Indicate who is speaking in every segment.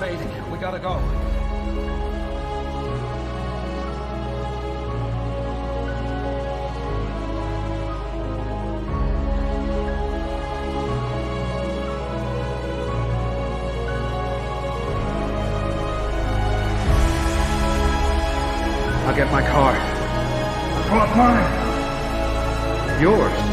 Speaker 1: fading. We gotta go. I'll get my car.
Speaker 2: I brought mine.
Speaker 1: Yours?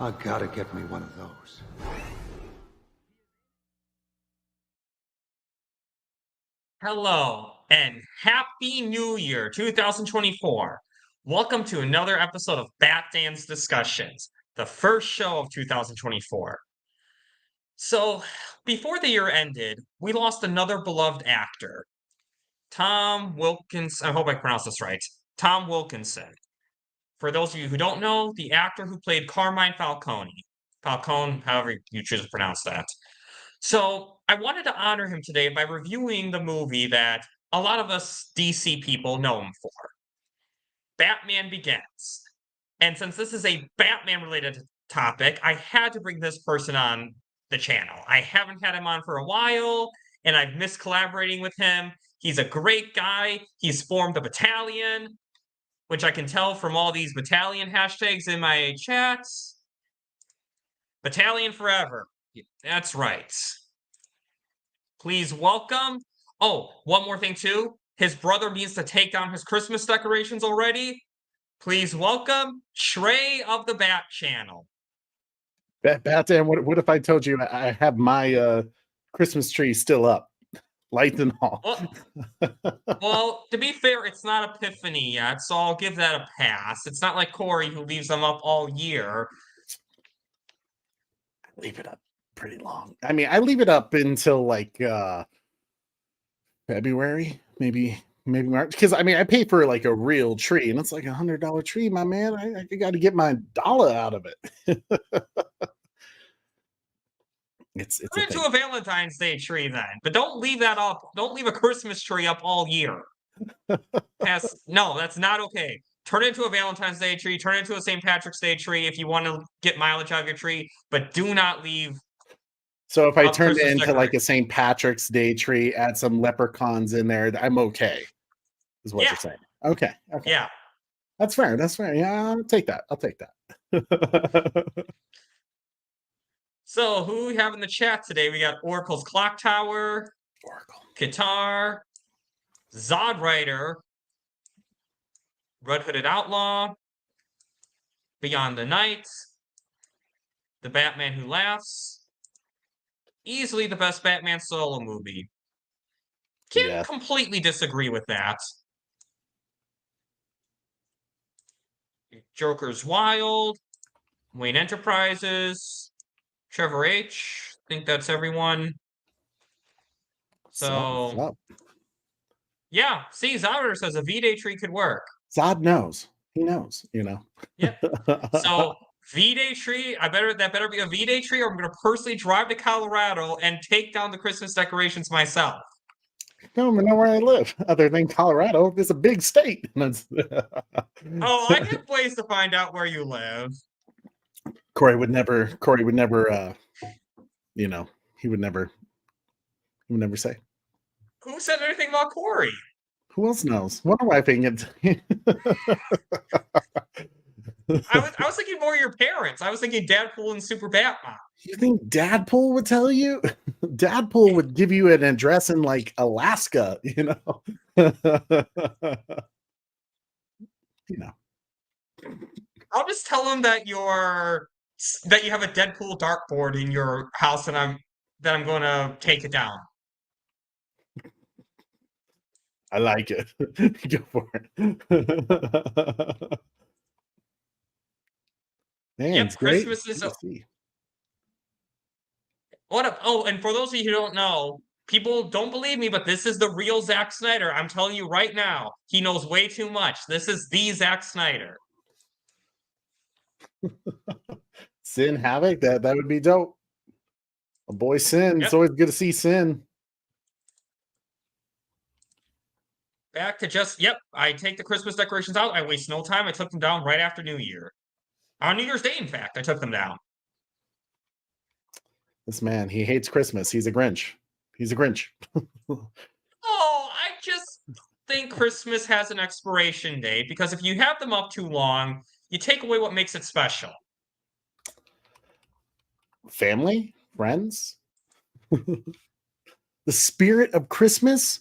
Speaker 1: I gotta get me one of those.
Speaker 3: Hello and Happy New Year 2024. Welcome to another episode of Batman's Discussions, the first show of 2024. So, before the year ended, we lost another beloved actor, Tom Wilkinson. I hope I pronounced this right. Tom Wilkinson. For those of you who don't know, the actor who played Carmine Falcone. Falcone, however you choose to pronounce that. So I wanted to honor him today by reviewing the movie that a lot of us DC people know him for. Batman Begins. And since this is a Batman-related topic, I had to bring this person on the channel. I haven't had him on for a while, and I've missed collaborating with him. He's a great guy. He's formed a battalion, which I can tell from all these battalion hashtags in my chats. Battalion forever. That's right. Please welcome. Oh, one more thing too. His brother needs to take down his Christmas decorations already. Please welcome Shrey of the Bat Channel.
Speaker 4: Batman, what if I told you I have my Christmas tree still up? Lights and all.
Speaker 3: Well, to be fair, it's not Epiphany yet, so I'll give that a pass. It's not like Corey who leaves them up all year.
Speaker 4: I leave it up pretty long. I mean, I leave it up until like February, maybe March. Because I mean, I pay for like a real tree, and it's like $100 tree, my man. I got to get my dollar out of it. It's
Speaker 3: Put it into a Valentine's Day tree then, but don't leave that up. Don't leave a Christmas tree up all year. No, that's not okay. Turn it into a Valentine's Day tree. Turn it into a St. Patrick's Day tree if you want to get mileage out of your tree, but do not leave.
Speaker 4: So if I turn it into like a St. Patrick's Day tree, add some leprechauns in there, I'm okay. Is what you're saying? Okay.
Speaker 3: Yeah,
Speaker 4: that's fair. Yeah, I'll take that.
Speaker 3: So who we have in the chat today? We got Oracle's Clock Tower, Qatar, Zod Rider, Red Hooded Outlaw, Beyond the Night, The Batman Who Laughs, easily the best Batman solo movie. Can't completely disagree with that. Joker's Wild, Wayne Enterprises, Trevor H. I think that's everyone. So, yeah. See, Zod says a V-Day tree could work.
Speaker 4: Zod knows. He knows, you know.
Speaker 3: Yeah. So, V-Day tree, that better be a V-Day tree, or I'm going to personally drive to Colorado and take down the Christmas decorations myself.
Speaker 4: I don't even know where I live, other than Colorado. It's a big state.
Speaker 3: Oh, I have ways to find out where you live.
Speaker 4: Corey would never. You know, he would never. He would never say.
Speaker 3: Who said anything about Corey?
Speaker 4: Who else knows? Wonder why I think it.
Speaker 3: I was thinking more of your parents. I was thinking Deadpool and Super Batman.
Speaker 4: You think Dadpool would tell you? Dadpool would give you an address in like Alaska, you know. You know.
Speaker 3: I'll just tell him that you have a Deadpool dartboard in your house, and I'm going to take it down.
Speaker 4: I like it. Go for it. Man,
Speaker 3: Yep,
Speaker 4: it's great.
Speaker 3: Christmas is
Speaker 4: to see.
Speaker 3: What up? Oh, and for those of you who don't know, people don't believe me, but this is the real Zack Snyder. I'm telling you right now, he knows way too much. This is the Zack Snyder.
Speaker 4: Sin Havoc, that would be dope. A boy Sin.
Speaker 3: Yep.
Speaker 4: It's always good to see Sin.
Speaker 3: Back to I take the Christmas decorations out. I waste no time. I took them down right after New Year. On New Year's Day, in fact, I took them down.
Speaker 4: This man, he hates Christmas. He's a Grinch. He's a Grinch.
Speaker 3: Oh, I just think Christmas has an expiration date because if you have them up too long, you take away what makes it special.
Speaker 4: Family, friends. The spirit of Christmas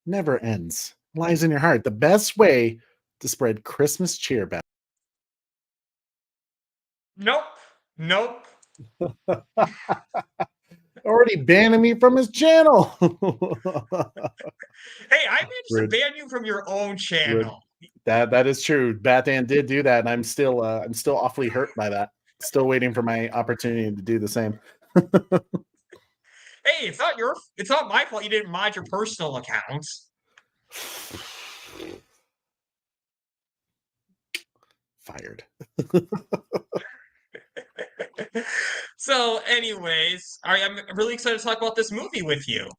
Speaker 4: never ends. Lies in your heart. The best way to spread Christmas cheer back.
Speaker 3: Nope.
Speaker 4: Already banning me from his channel.
Speaker 3: Hey, I managed to ban you from your own channel.
Speaker 4: That is true. Batman did do that, and I'm still awfully hurt by that. Still waiting for my opportunity to do the same.
Speaker 3: Hey, it's not my fault you didn't mod your personal accounts.
Speaker 4: Fired.
Speaker 3: So, anyways, I'm really excited to talk about this movie with you.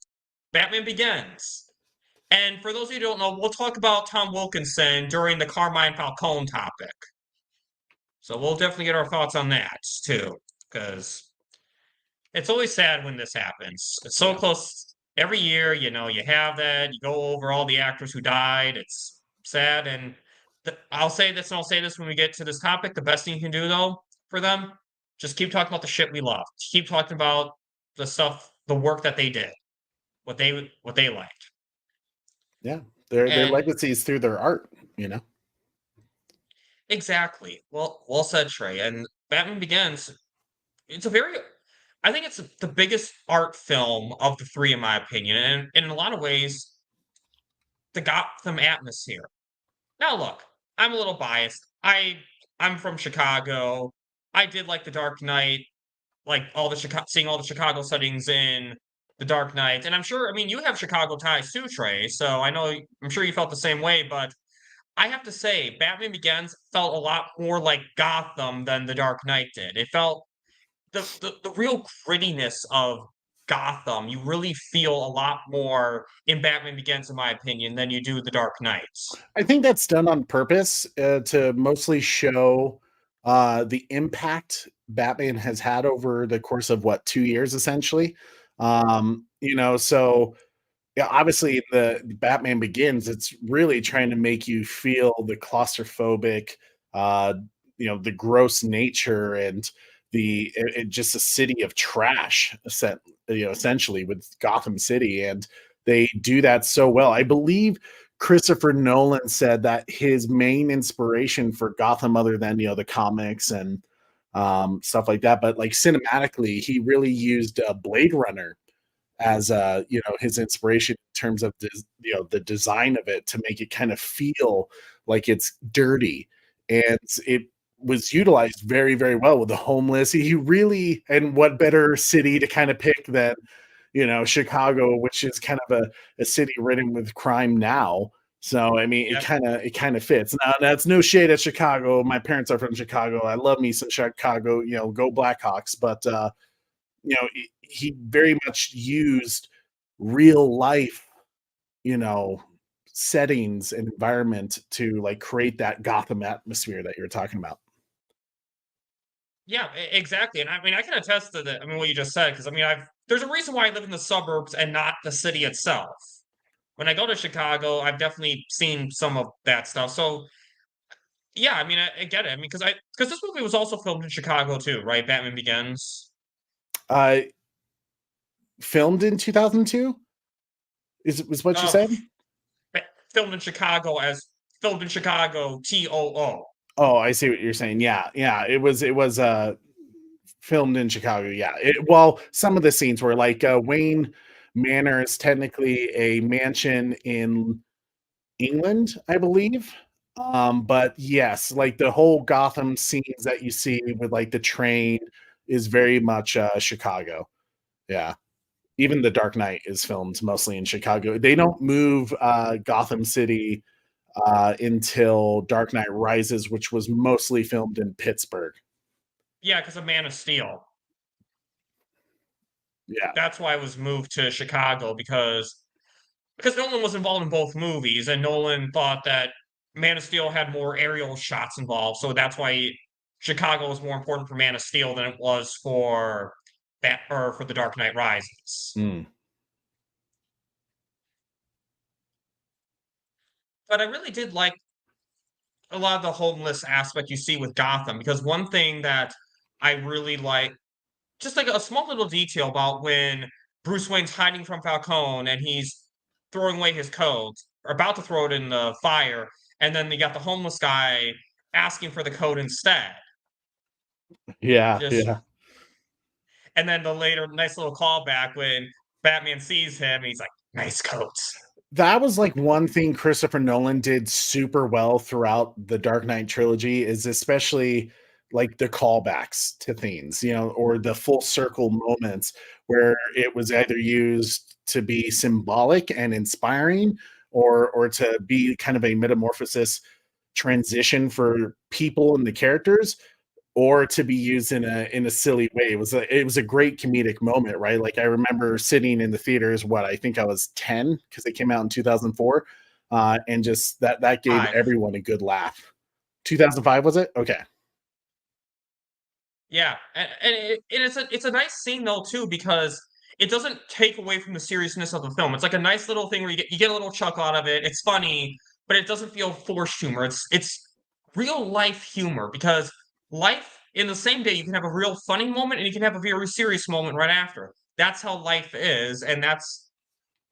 Speaker 3: Batman Begins. And for those of you who don't know, we'll talk about Tom Wilkinson during the Carmine Falcone topic. So we'll definitely get our thoughts on that, too. Because it's always sad when this happens. It's so close. Every year, you have that. You go over all the actors who died. It's sad. And I'll say this, and I'll say this when we get to this topic. The best thing you can do, though, for them, just keep talking about the shit we love. Keep talking about the stuff, the work that they did, what they liked.
Speaker 4: Yeah, their legacies through their art,
Speaker 3: Exactly. Well said, Trey. And Batman Begins, I think it's the biggest art film of the three, in my opinion. And in a lot of ways, the Gotham atmosphere. Now, look, I'm a little biased. I'm from Chicago. I did like The Dark Knight, like seeing all the Chicago settings in The Dark Knight. And I'm sure, you have Chicago ties too, Trey. So I'm sure you felt the same way. But I have to say, Batman Begins felt a lot more like Gotham than The Dark Knight did. It felt the real grittiness of Gotham. You really feel a lot more in Batman Begins, in my opinion, than you do The Dark Knight.
Speaker 4: I think that's done on purpose to mostly show the impact Batman has had over the course of 2 years, essentially. So yeah, obviously the Batman Begins, it's really trying to make you feel the claustrophobic, the gross nature and just a city of trash, essentially with Gotham City. And they do that so well. I believe Christopher Nolan said that his main inspiration for Gotham, other than, the comics and stuff like that, but like cinematically, he really used Blade Runner as his inspiration in terms of the design of it to make it kind of feel like it's dirty, and it was utilized very, very well with the homeless. He really, and what better city to kind of pick than Chicago, which is kind of a city ridden with crime now. So it kind of fits. Now that's no shade at Chicago. My parents are from Chicago. I love me some Chicago. Go Blackhawks. But he very much used real life you know, settings and environment to like create that Gotham atmosphere that you're talking about.
Speaker 3: Yeah, exactly. And I mean, I can attest to that. I mean, what you just said, because I mean, there's a reason why I live in the suburbs and not the city itself. When I go to Chicago, I've definitely seen some of that stuff. So yeah, I mean, I get it. I mean, because this movie was also filmed in Chicago too, right? Batman Begins.
Speaker 4: Uh, Filmed in 2002 is what you
Speaker 3: Uh,
Speaker 4: said?
Speaker 3: filmed in Chicago as filmed in Chicago, TOO.
Speaker 4: Oh, I see what you're saying. Yeah, yeah. It was filmed in Chicago. Yeah. Well, some of the scenes were like Wayne Manor is technically a mansion in England, I believe. But yes, like the whole Gotham scenes that you see with like the train is very much Chicago. Yeah. Even The Dark Knight is filmed mostly in Chicago. They don't move Gotham City until Dark Knight Rises, which was mostly filmed in Pittsburgh.
Speaker 3: Yeah, because of Man of Steel.
Speaker 4: Yeah.
Speaker 3: That's why it was moved to Chicago because Nolan was involved in both movies, and Nolan thought that Man of Steel had more aerial shots involved, so that's why Chicago was more important for Man of Steel than it was for for The Dark Knight Rises.
Speaker 4: Mm.
Speaker 3: But I really did like a lot of the homeless aspect you see with Gotham, because one thing that I really like, just like a small little detail about when Bruce Wayne's hiding from Falcone and he's throwing away his coat, or about to throw it in the fire, and then you got the homeless guy asking for the coat instead.
Speaker 4: Yeah.
Speaker 3: Just
Speaker 4: Yeah.
Speaker 3: and then the later nice little callback when Batman sees him and he's like, nice coat.
Speaker 4: That was like one thing Christopher Nolan did super well throughout the Dark Knight trilogy is especially like the callbacks to things, or the full circle moments where it was either used to be symbolic and inspiring or to be kind of a metamorphosis transition for people and the characters or to be used in a silly way. It was a great comedic moment, right? Like I remember sitting in the theaters, what I think I was 10 because it came out in 2004, and just that gave
Speaker 3: Five.
Speaker 4: everyone a good laugh. 2005 was it? Okay.
Speaker 3: Yeah, it's a nice scene though too, because it doesn't take away from the seriousness of the film. It's like a nice little thing where you get a little chuckle out of it. It's funny, but it doesn't feel forced humor. It's real life humor, because life in the same day you can have a real funny moment and you can have a very serious moment right after. That's how life is, and that's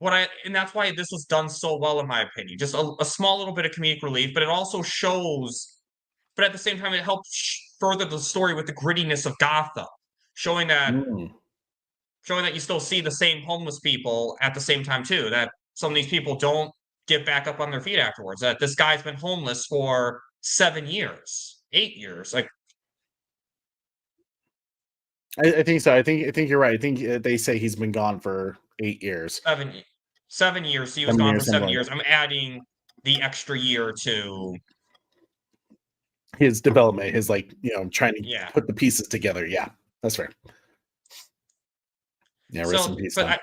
Speaker 3: why this was done so well in my opinion. Just a small little bit of comedic relief, but it also shows but at the same time, it helps further the story with the grittiness of Gotham, showing that
Speaker 4: Mm.
Speaker 3: showing that you still see the same homeless people at the same time too. That some of these people don't get back up on their feet afterwards. That this guy's been homeless for 7 years, 8 years. Like
Speaker 4: I think so. I think you're right. I think they say he's been gone for 8 years.
Speaker 3: 7 years. So he was
Speaker 4: 7
Speaker 3: gone for
Speaker 4: years, something
Speaker 3: seven
Speaker 4: like
Speaker 3: years. I'm adding the extra year to
Speaker 4: his development, his like, trying to
Speaker 3: yeah.
Speaker 4: put the pieces together. Yeah, that's fair. Yeah, rest in
Speaker 3: So,
Speaker 4: peace,
Speaker 3: but
Speaker 4: Tom.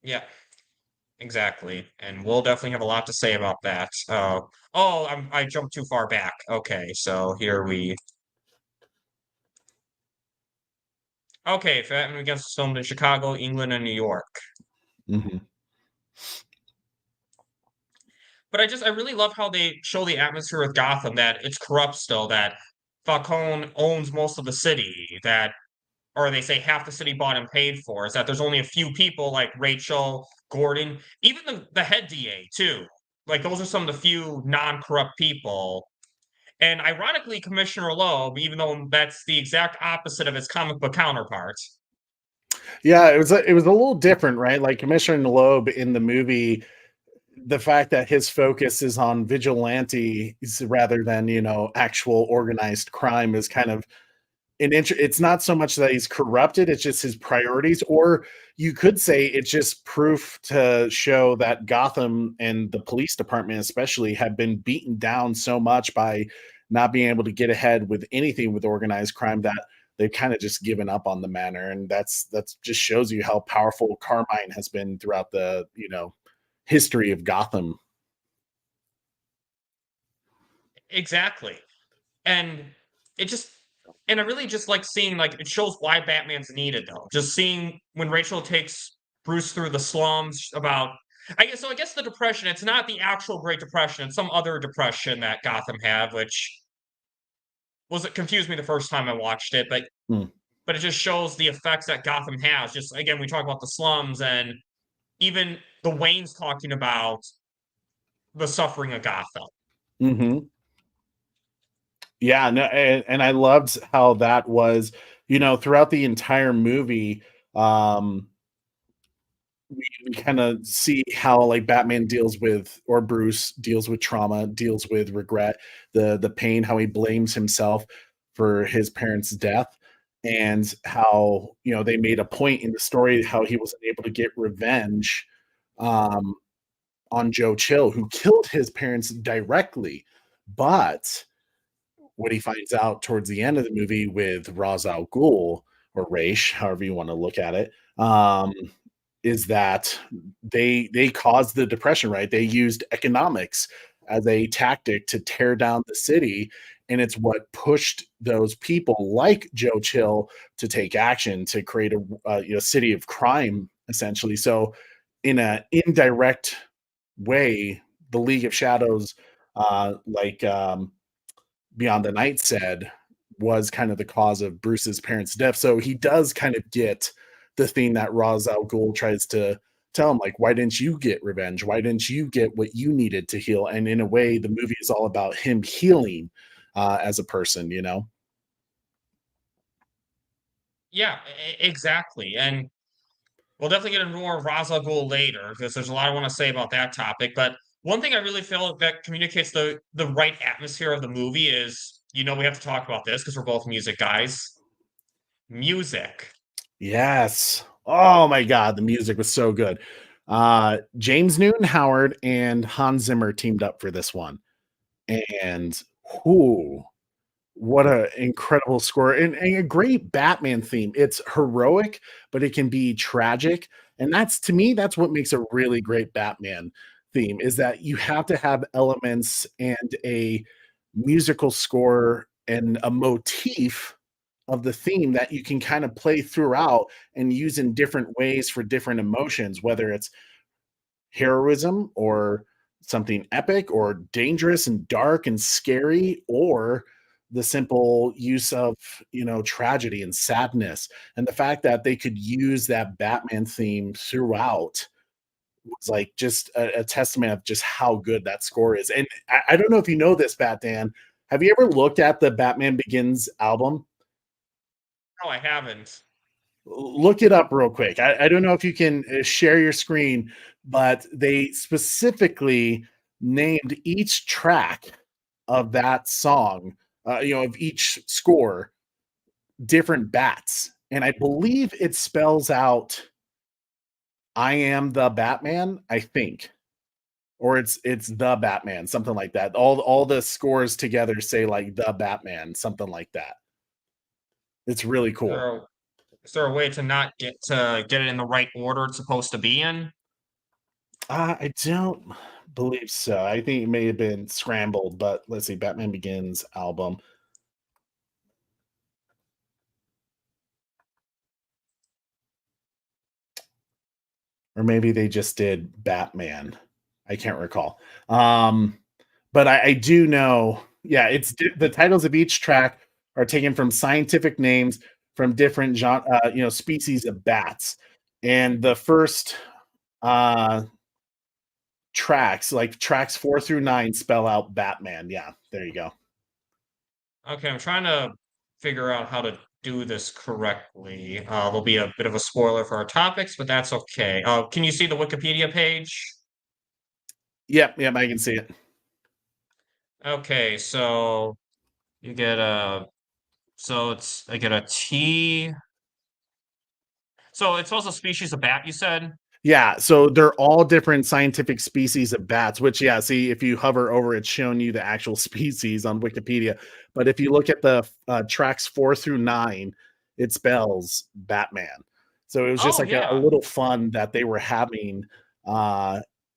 Speaker 3: yeah. Exactly, and we'll definitely have a lot to say about that. I jumped too far back. Okay, so here we. Okay, Batman Begins was filmed in Chicago, England, and New York.
Speaker 4: Mhm.
Speaker 3: But I really love how they show the atmosphere of Gotham. That it's corrupt still. That Falcone owns most of the city. Or they say half the city bought and paid for. Is that there's only a few people like Rachel, Gordon, even the head DA too. Like those are some of the few non-corrupt people. And ironically, Commissioner Loeb, even though that's the exact opposite of his comic book counterpart.
Speaker 4: Yeah, it was a little different, right? Like Commissioner Loeb in the movie, the fact that his focus is on vigilantes rather than actual organized crime is kind of it's not so much that he's corrupted, it's just his priorities, or you could say it's just proof to show that Gotham and the police department especially have been beaten down so much by not being able to get ahead with anything with organized crime that they've kind of just given up on the manor. And that's just shows you how powerful Carmine has been throughout the history of Gotham.
Speaker 3: Exactly. And it just and I really just like seeing like it shows why Batman's needed though. Just seeing when Rachel takes Bruce through the slums about I guess the depression, it's not the actual Great Depression, it's some other depression that Gotham had, which was it confused me the first time I watched it,
Speaker 4: Hmm.
Speaker 3: but it just shows the effects that Gotham has. Just again, we talk about the slums and even the Wayne's talking about the suffering of Gotham.
Speaker 4: Mm-hmm. Yeah, no, and I loved how that was, throughout the entire movie. We kind of see how like Batman deals with, or Bruce deals with trauma, deals with regret, the pain, how he blames himself for his parents' death, and how they made a point in the story how he wasn't able to get revenge um, on Joe Chill, who killed his parents directly, but what he finds out towards the end of the movie with Ra's al Ghul, or Raish, however you want to look at it, is that they caused the depression, right? They used economics as a tactic to tear down the city, and it's what pushed those people like Joe Chill to take action to create a city of crime, essentially. So, in an indirect way, the League of Shadows, like Beyond the Night said, was kind of the cause of Bruce's parents' death. So he does kind of get the thing that Ra's al Ghul tries to tell him, like, why didn't you get revenge? Why didn't you get what you needed to heal? And in a way, the movie is all about him healing as a person,
Speaker 3: Yeah, exactly. And we'll definitely get into more of Ra's al Ghul later because there's a lot I want to say about that topic. But one thing I really feel that communicates the right atmosphere of the movie is, we have to talk about this because we're both music guys. Music.
Speaker 4: Yes. Oh my God, the music was so good. James Newton Howard and Hans Zimmer teamed up for this one. And whoo, what a incredible score, and a great Batman theme. It's heroic, but it can be tragic. And that's, to me, that's what makes a really great Batman theme, is that you have to have elements and a musical score and a motif of the theme that you can kind of play throughout and use in different ways for different emotions, whether it's heroism or something epic or dangerous and dark and scary, or the simple use of tragedy and sadness. And the fact that they could use that Batman theme throughout was like just a testament of just how good that score is. And I don't know if you know this, Bat Dan, have you ever looked at the Batman Begins album?
Speaker 3: No, I haven't.
Speaker 4: Look it up real quick. I don't know if you can share your screen, but they specifically named each track of that song, of each score, different bats. And I believe it spells out "I am the Batman," I think. Or it's the Batman, something like that. All the scores together say like the Batman, something like that. It's really
Speaker 3: Is
Speaker 4: cool.
Speaker 3: is there a way to not get it in the right order it's supposed to be in?
Speaker 4: I don't believe so. I think it may have been scrambled, but let's see. Batman Begins album. Or maybe they just did Batman. I can't recall. But I do know, yeah, the titles of each track are taken from scientific names from different species of bats. And the first uh tracks, like tracks 4 through 9, spell out Batman. Yeah, there you go.
Speaker 3: Okay, I'm trying to figure out how to do this correctly. There'll be a bit of a spoiler for our topics, but that's okay. Can you see the Wikipedia page?
Speaker 4: Yep, I can see it.
Speaker 3: Okay, so you get a I get a T. So it's also species of bat, you said?
Speaker 4: Yeah, so they're all different scientific species of bats, which, yeah, see, if you hover over, it's showing you the actual species on Wikipedia. But if you look at the tracks 4 through 9, it spells Batman. So it was just
Speaker 3: Oh
Speaker 4: like a
Speaker 3: yeah.
Speaker 4: little fun that they were having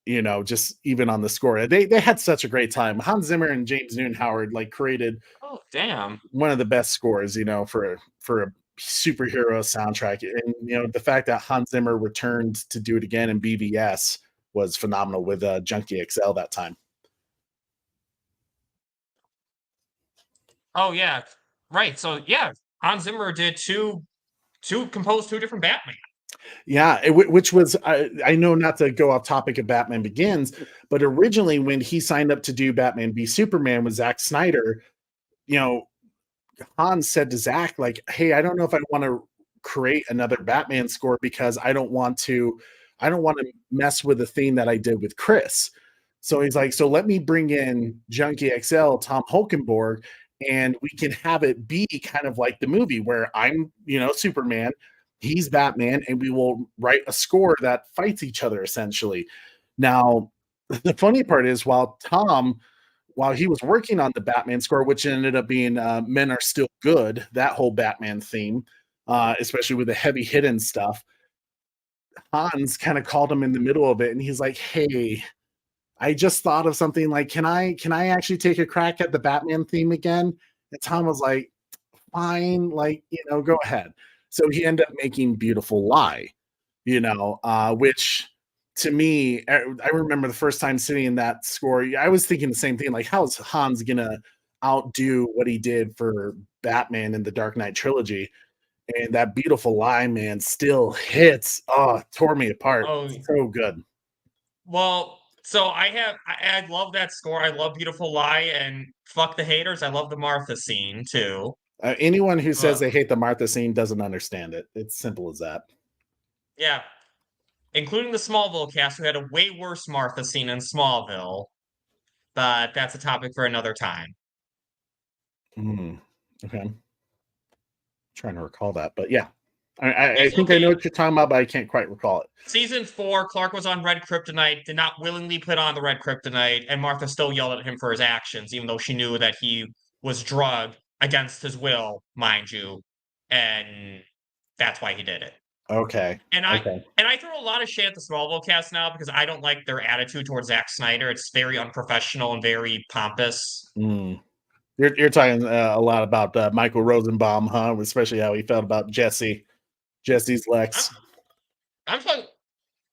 Speaker 4: just even on the score. They had such a great time. Hans Zimmer and James Newton Howard like created
Speaker 3: Oh, damn.
Speaker 4: one of the best scores, for a superhero soundtrack. And the fact that Hans Zimmer returned to do it again in BVS was phenomenal with Junkie XL that time.
Speaker 3: Oh, yeah. Right. So, yeah, Hans Zimmer did composed two different Batman.
Speaker 4: Yeah, which was I know, not to go off topic of Batman Begins, but originally when he signed up to do Batman v Superman with Zack Snyder, you know, Hans said to Zack, like, "Hey, I don't know if I want to create another Batman score because I don't want to mess with the theme that I did with Chris." So he's like, "So let me bring in Junkie XL, Tom Holkenborg, and we can have it be kind of like the movie where I'm, Superman, he's Batman, and we will write a score that fights each other essentially." Now, the funny part is while he was working on the Batman score, which ended up being Men Are Still Good, that whole Batman theme, especially with the heavy hidden stuff, Hans kind of called him in the middle of it, and he's like, "Hey, I just thought of something. Like, can I actually take a crack at the Batman theme again?" And Tom was like, "Fine, like, go ahead." So he ended up making Beautiful Lie, which to me, I remember the first time sitting in that score, I was thinking the same thing. Like, how is Hans gonna outdo what he did for Batman in the Dark Knight trilogy? And that Beautiful Lie, man, still hits. Oh, it tore me apart.
Speaker 3: Oh,
Speaker 4: So good.
Speaker 3: well, so I love that score. I love Beautiful Lie and fuck the haters. I love the Martha scene too.
Speaker 4: Anyone who says
Speaker 3: But
Speaker 4: they hate the Martha scene doesn't understand it. It's simple as that.
Speaker 3: yeah, including the Smallville cast who had a way worse Martha scene in Smallville. But that's a topic for another time.
Speaker 4: Mm, okay. Trying to recall that, but yeah, I
Speaker 3: It's
Speaker 4: think I know
Speaker 3: okay.
Speaker 4: what you're talking about, but I can't quite recall it.
Speaker 3: Season 4, Clark was on red kryptonite, did not willingly put on the red kryptonite, and Martha still yelled at him for his actions, even though she knew that he was drugged against his will, mind you, and that's why he did it.
Speaker 4: Okay.
Speaker 3: And I
Speaker 4: Okay.
Speaker 3: and I throw a lot of shade at the Smallville cast now because I don't like their attitude towards Zack Snyder. It's very unprofessional and very pompous.
Speaker 4: Mm. You're talking a lot about Michael Rosenbaum, huh? Especially how he felt about Jesse's
Speaker 3: I'm,
Speaker 4: Lex.
Speaker 3: I'm talking.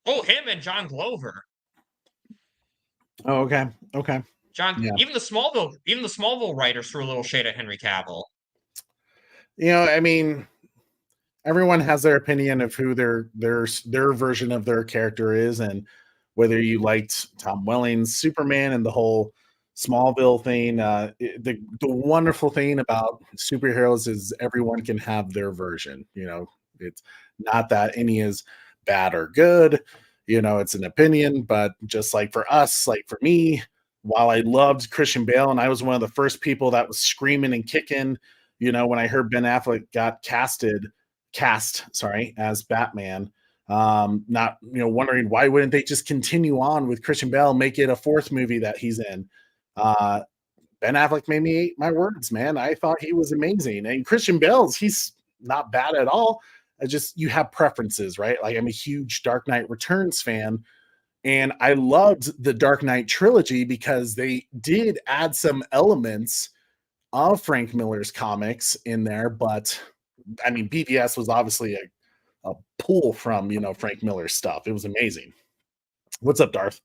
Speaker 3: Oh, him and John Glover.
Speaker 4: Oh, okay. Okay.
Speaker 3: John,
Speaker 4: Yeah.
Speaker 3: even the Smallville writers threw a little shade at Henry Cavill.
Speaker 4: I mean, everyone has their opinion of who their version of their character is, and whether you liked Tom Welling's Superman and the whole Smallville thing. The wonderful thing about superheroes is everyone can have their version. It's not that any is bad or good. It's an opinion, but just like for us, like for me, while I loved Christian Bale and I was one of the first people that was screaming and kicking, when I heard Ben Affleck got cast, sorry, as Batman. Not wondering why wouldn't they just continue on with Christian Bale, make it a fourth movie that he's in. Uh, Ben Affleck made me eat my words, man. I thought he was amazing, and Christian he's not bad at all. You have preferences, right? Like, I'm a huge Dark Knight Returns fan, and I loved the Dark Knight trilogy because they did add some elements of Frank Miller's comics in there, but I mean, BVS was obviously a pull from Frank Miller's stuff. It was amazing. What's up, Darth?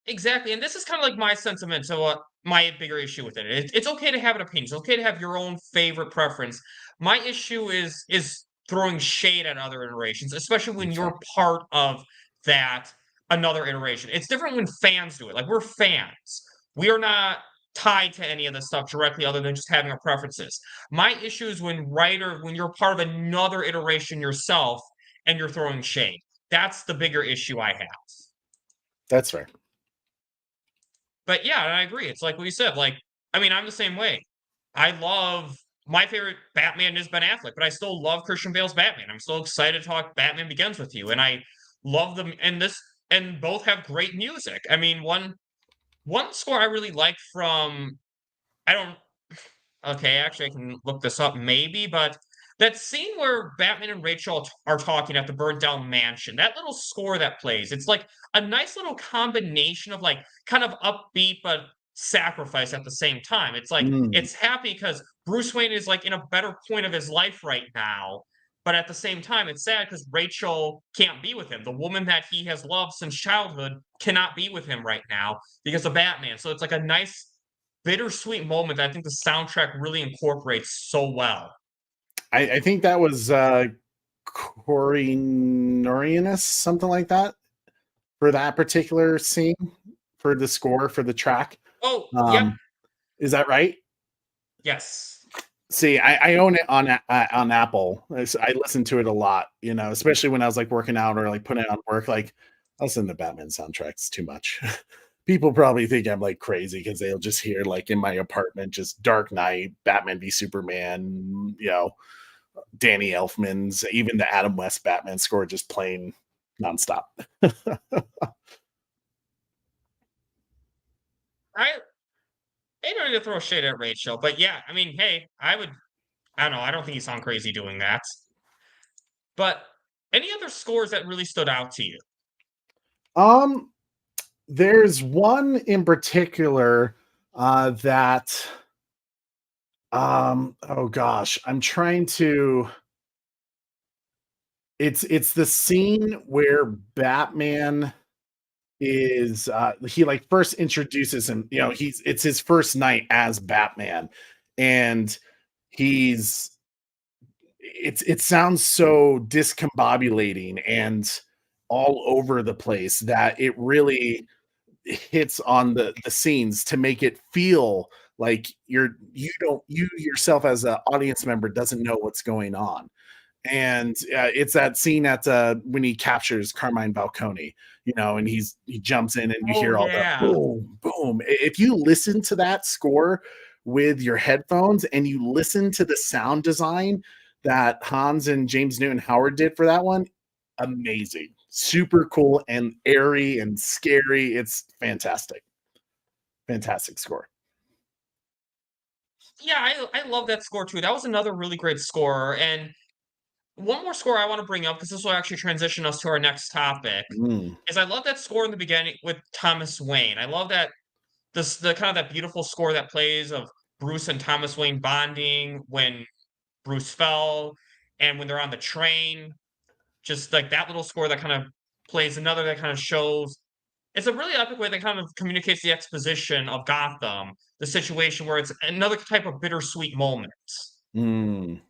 Speaker 3: Exactly, and this is kind of like my sentiment to my bigger issue with it. It's okay to have an opinion. It's okay to have your own favorite preference. My issue is throwing shade at other iterations, especially when
Speaker 4: Okay.
Speaker 3: you're part of that another iteration. It's different when fans do it. Like, we're fans. We are not tied to any of this stuff directly other than just having our preferences. My issue is when you're part of another iteration yourself and you're throwing shade. That's the bigger issue I have.
Speaker 4: That's fair.
Speaker 3: But yeah, and I agree. It's like what you said. Like, I mean, I'm the same way. I love my favorite Batman is Ben Affleck, but I still love Christian Bale's Batman. I'm still excited to talk Batman Begins with you, and I love them. And both have great music. I mean, one score I really like from I don't. Okay, actually, I can look this up maybe, but that scene where Batman and Rachel are talking at the burnt down mansion, that little score that plays, it's like a nice little combination of like kind of upbeat but sacrifice at the same time. It's like
Speaker 4: Mm.
Speaker 3: it's happy because Bruce Wayne is like in a better point of his life right now, but at the same time, it's sad because Rachel can't be with him. The woman that he has loved since childhood cannot be with him right now because of Batman. So it's like a nice bittersweet moment that I think the soundtrack really incorporates so well.
Speaker 4: I think that was Corey Norianus, something like that, for that particular scene, for the score for the track.
Speaker 3: Oh, yep,
Speaker 4: Is that right?
Speaker 3: yes.
Speaker 4: See, I own it on Apple. I listen to it a lot, especially when I was like working out or like putting it on work. Like, I listen to Batman soundtracks too much. People probably think I'm like crazy because they'll just hear like in my apartment just Dark Knight, Batman v Superman, Danny Elfman's, even the Adam West Batman score just playing nonstop.
Speaker 3: I don't need to throw shade at Rachel, but yeah, I mean, hey, I don't know, I don't think you sound crazy doing that. But any other scores that really stood out to you?
Speaker 4: Um, there's one in particular that oh gosh, I'm trying to it's the scene where Batman is he like first introduces him, it's his first night as Batman, and he's it sounds so discombobulating and all over the place that it really hits on the scenes to make it feel like you yourself as an audience member doesn't know what's going on. And it's that scene at when he captures Carmine Falcone, and he jumps in and you
Speaker 3: Oh
Speaker 4: hear all the
Speaker 3: yeah.
Speaker 4: boom, boom. If you listen to that score with your headphones and you listen to the sound design that Hans and James Newton Howard did for that one, amazing, super cool and airy and scary. It's fantastic, fantastic score.
Speaker 3: Yeah, I love that score too. That was another really great score. And one more score I want to bring up, because this will actually transition us to our next topic,
Speaker 4: Mm.
Speaker 3: is I love that score in the beginning with Thomas Wayne. I love that the kind of that beautiful score that plays of Bruce and Thomas Wayne bonding when Bruce fell and when they're on the train. Just like that little score that kind of plays another that kind of shows it's a really epic way that kind of communicates the exposition of Gotham, the situation where it's another type of bittersweet moment.
Speaker 4: Mm.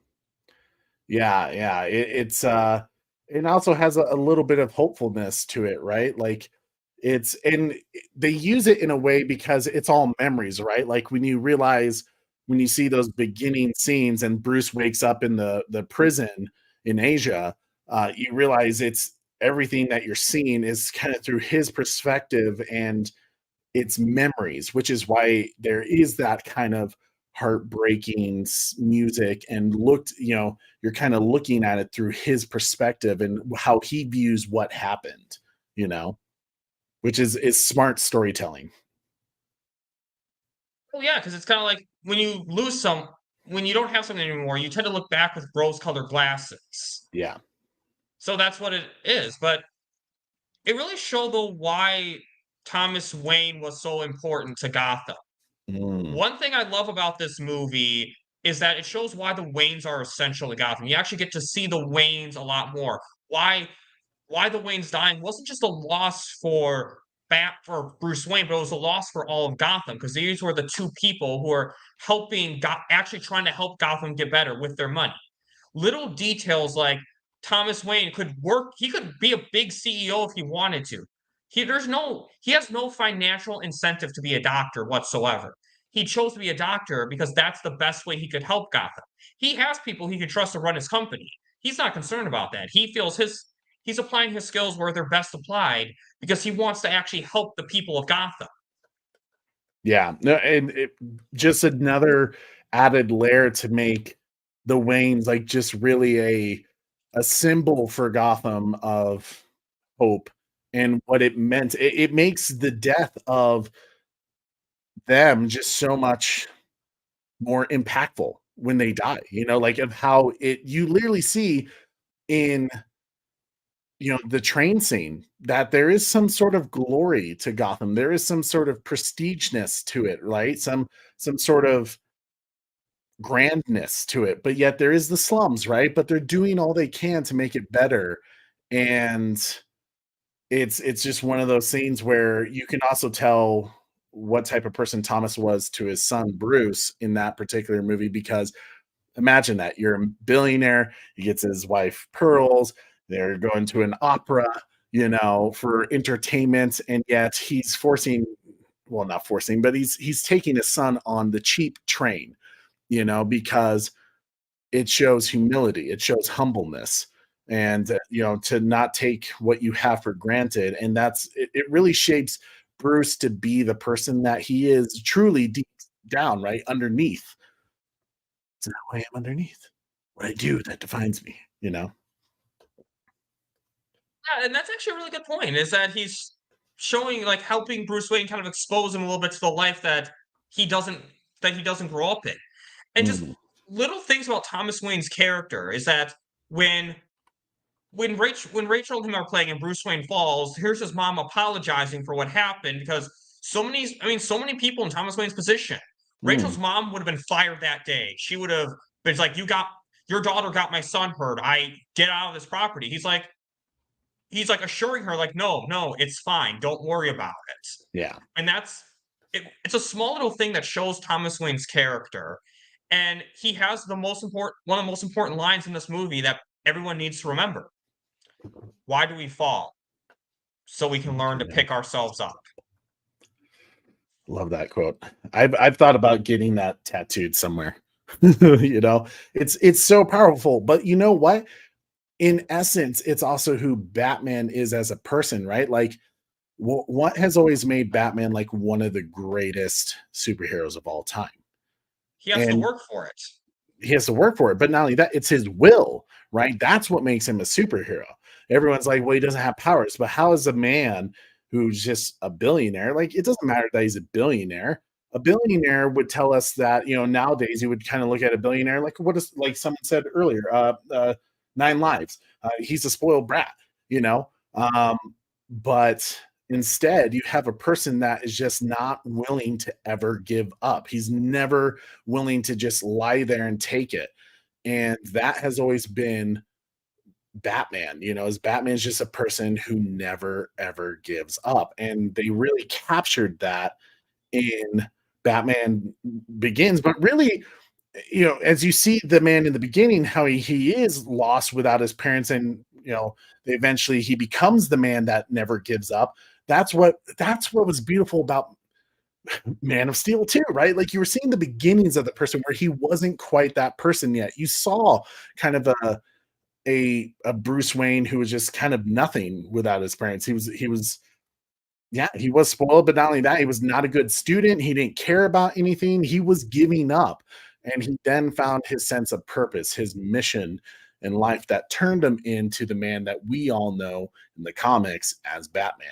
Speaker 4: Yeah, yeah. It also has a little bit of hopefulness to it, right? Like and they use it in a way because it's all memories, right? Like when you see those beginning scenes and Bruce wakes up in the prison in Asia, you realize it's everything that you're seeing is kind of through his perspective and it's memories, which is why there is that kind of heartbreaking music and you're kind of looking at it through his perspective and how he views what happened, you know, which is smart storytelling.
Speaker 3: Oh yeah, because it's kind of like when you don't have something anymore, you tend to look back with rose-colored glasses.
Speaker 4: Yeah.
Speaker 3: So that's what it is. But it really showed though why Thomas Wayne was so important to Gotham.
Speaker 4: Mm.
Speaker 3: One thing I love about this movie is that it shows why the Waynes are essential to Gotham. You actually get to see the Waynes a lot more. Why the Waynes dying wasn't just a loss for Bruce Wayne, but it was a loss for all of Gotham because these were the two people who are actually trying to help Gotham get better with their money. Little details like Thomas Wayne could work, he could be a big CEO if he wanted to. He has no financial incentive to be a doctor whatsoever. He chose to be a doctor because that's the best way he could help Gotham. He has people he can trust to run his company. He's not concerned about that. He feels he's applying his skills where they're best applied because he wants to actually help the people of Gotham.
Speaker 4: Yeah. No, and just another added layer to make the Waynes like just really a symbol for Gotham of hope and what it meant. It makes the death of them just so much more impactful when they die, like of how you literally see in the train scene, that there is some sort of glory to Gotham. There is some sort of prestigeness to it, right? Some sort of grandness to it, but yet there is the slums, right? But they're doing all they can to make it better. And it's just one of those scenes where you can also tell what type of person Thomas was to his son Bruce in that particular movie, because imagine that you're a billionaire, he gets his wife pearls, they're going to an opera, for entertainment, and yet he's forcing, well, not forcing, but he's taking his son on the cheap train, because it shows humility, it shows humbleness, and to not take what you have for granted. And it really shapes Bruce to be the person that he is truly deep down, right underneath. It's not who I am underneath. What I do that defines me.
Speaker 3: Yeah, and that's actually a really good point, is that he's showing, like, helping Bruce Wayne kind of expose him a little bit to the life he doesn't that he doesn't grow up in. And just
Speaker 4: Mm,
Speaker 3: little things about Thomas Wayne's character is that when Rachel and him are playing and Bruce Wayne falls, here's his mom apologizing for what happened, because so many people in Thomas Wayne's position.
Speaker 4: mm,
Speaker 3: Rachel's mom would have been fired that day. She would have been like, your daughter got my son hurt. I get out of this property. He's like assuring her, like, no, no, it's fine. Don't worry about it.
Speaker 4: yeah.
Speaker 3: And it's a small little thing that shows Thomas Wayne's character. And he has one of the most important lines in this movie that everyone needs to remember. Why do we fall? So we can learn to
Speaker 4: Yeah.
Speaker 3: pick ourselves up.
Speaker 4: Love that quote. I've thought about getting that tattooed somewhere. It's so powerful. But you know what? In essence, it's also who Batman is as a person, right? Like, what has always made Batman like one of the greatest superheroes of all time?
Speaker 3: He has to
Speaker 4: And
Speaker 3: work for it.
Speaker 4: he has to work for it. But not only that, it's his will, right? That's what makes him a superhero. Everyone's like, well, he doesn't have powers. But how is a man who's just a billionaire? Like, it doesn't matter that he's a billionaire. A billionaire would tell us that, nowadays you would kind of look at a billionaire like, what is, like someone said earlier, Nine Lives. He's a spoiled brat, you know? Um, but instead, you have a person that is just not willing to ever give up. He's never willing to just lie there and take it. And that has always been Batman, as Batman's just a person who never ever gives up. And they really captured that in Batman Begins. But really, as you see the man in the beginning, how he is lost without his parents, and eventually he becomes the man that never gives up. That's what was beautiful about Man of Steel too, right? Like, you were seeing the beginnings of the person where he wasn't quite that person yet. You saw kind of a Bruce Wayne who was just kind of nothing without his parents. He was yeah, he was spoiled, but not only that, he was not a good student. He didn't care about anything. He was giving up. And he then found his sense of purpose, his mission in life, that turned him into the man that we all know in the comics as Batman.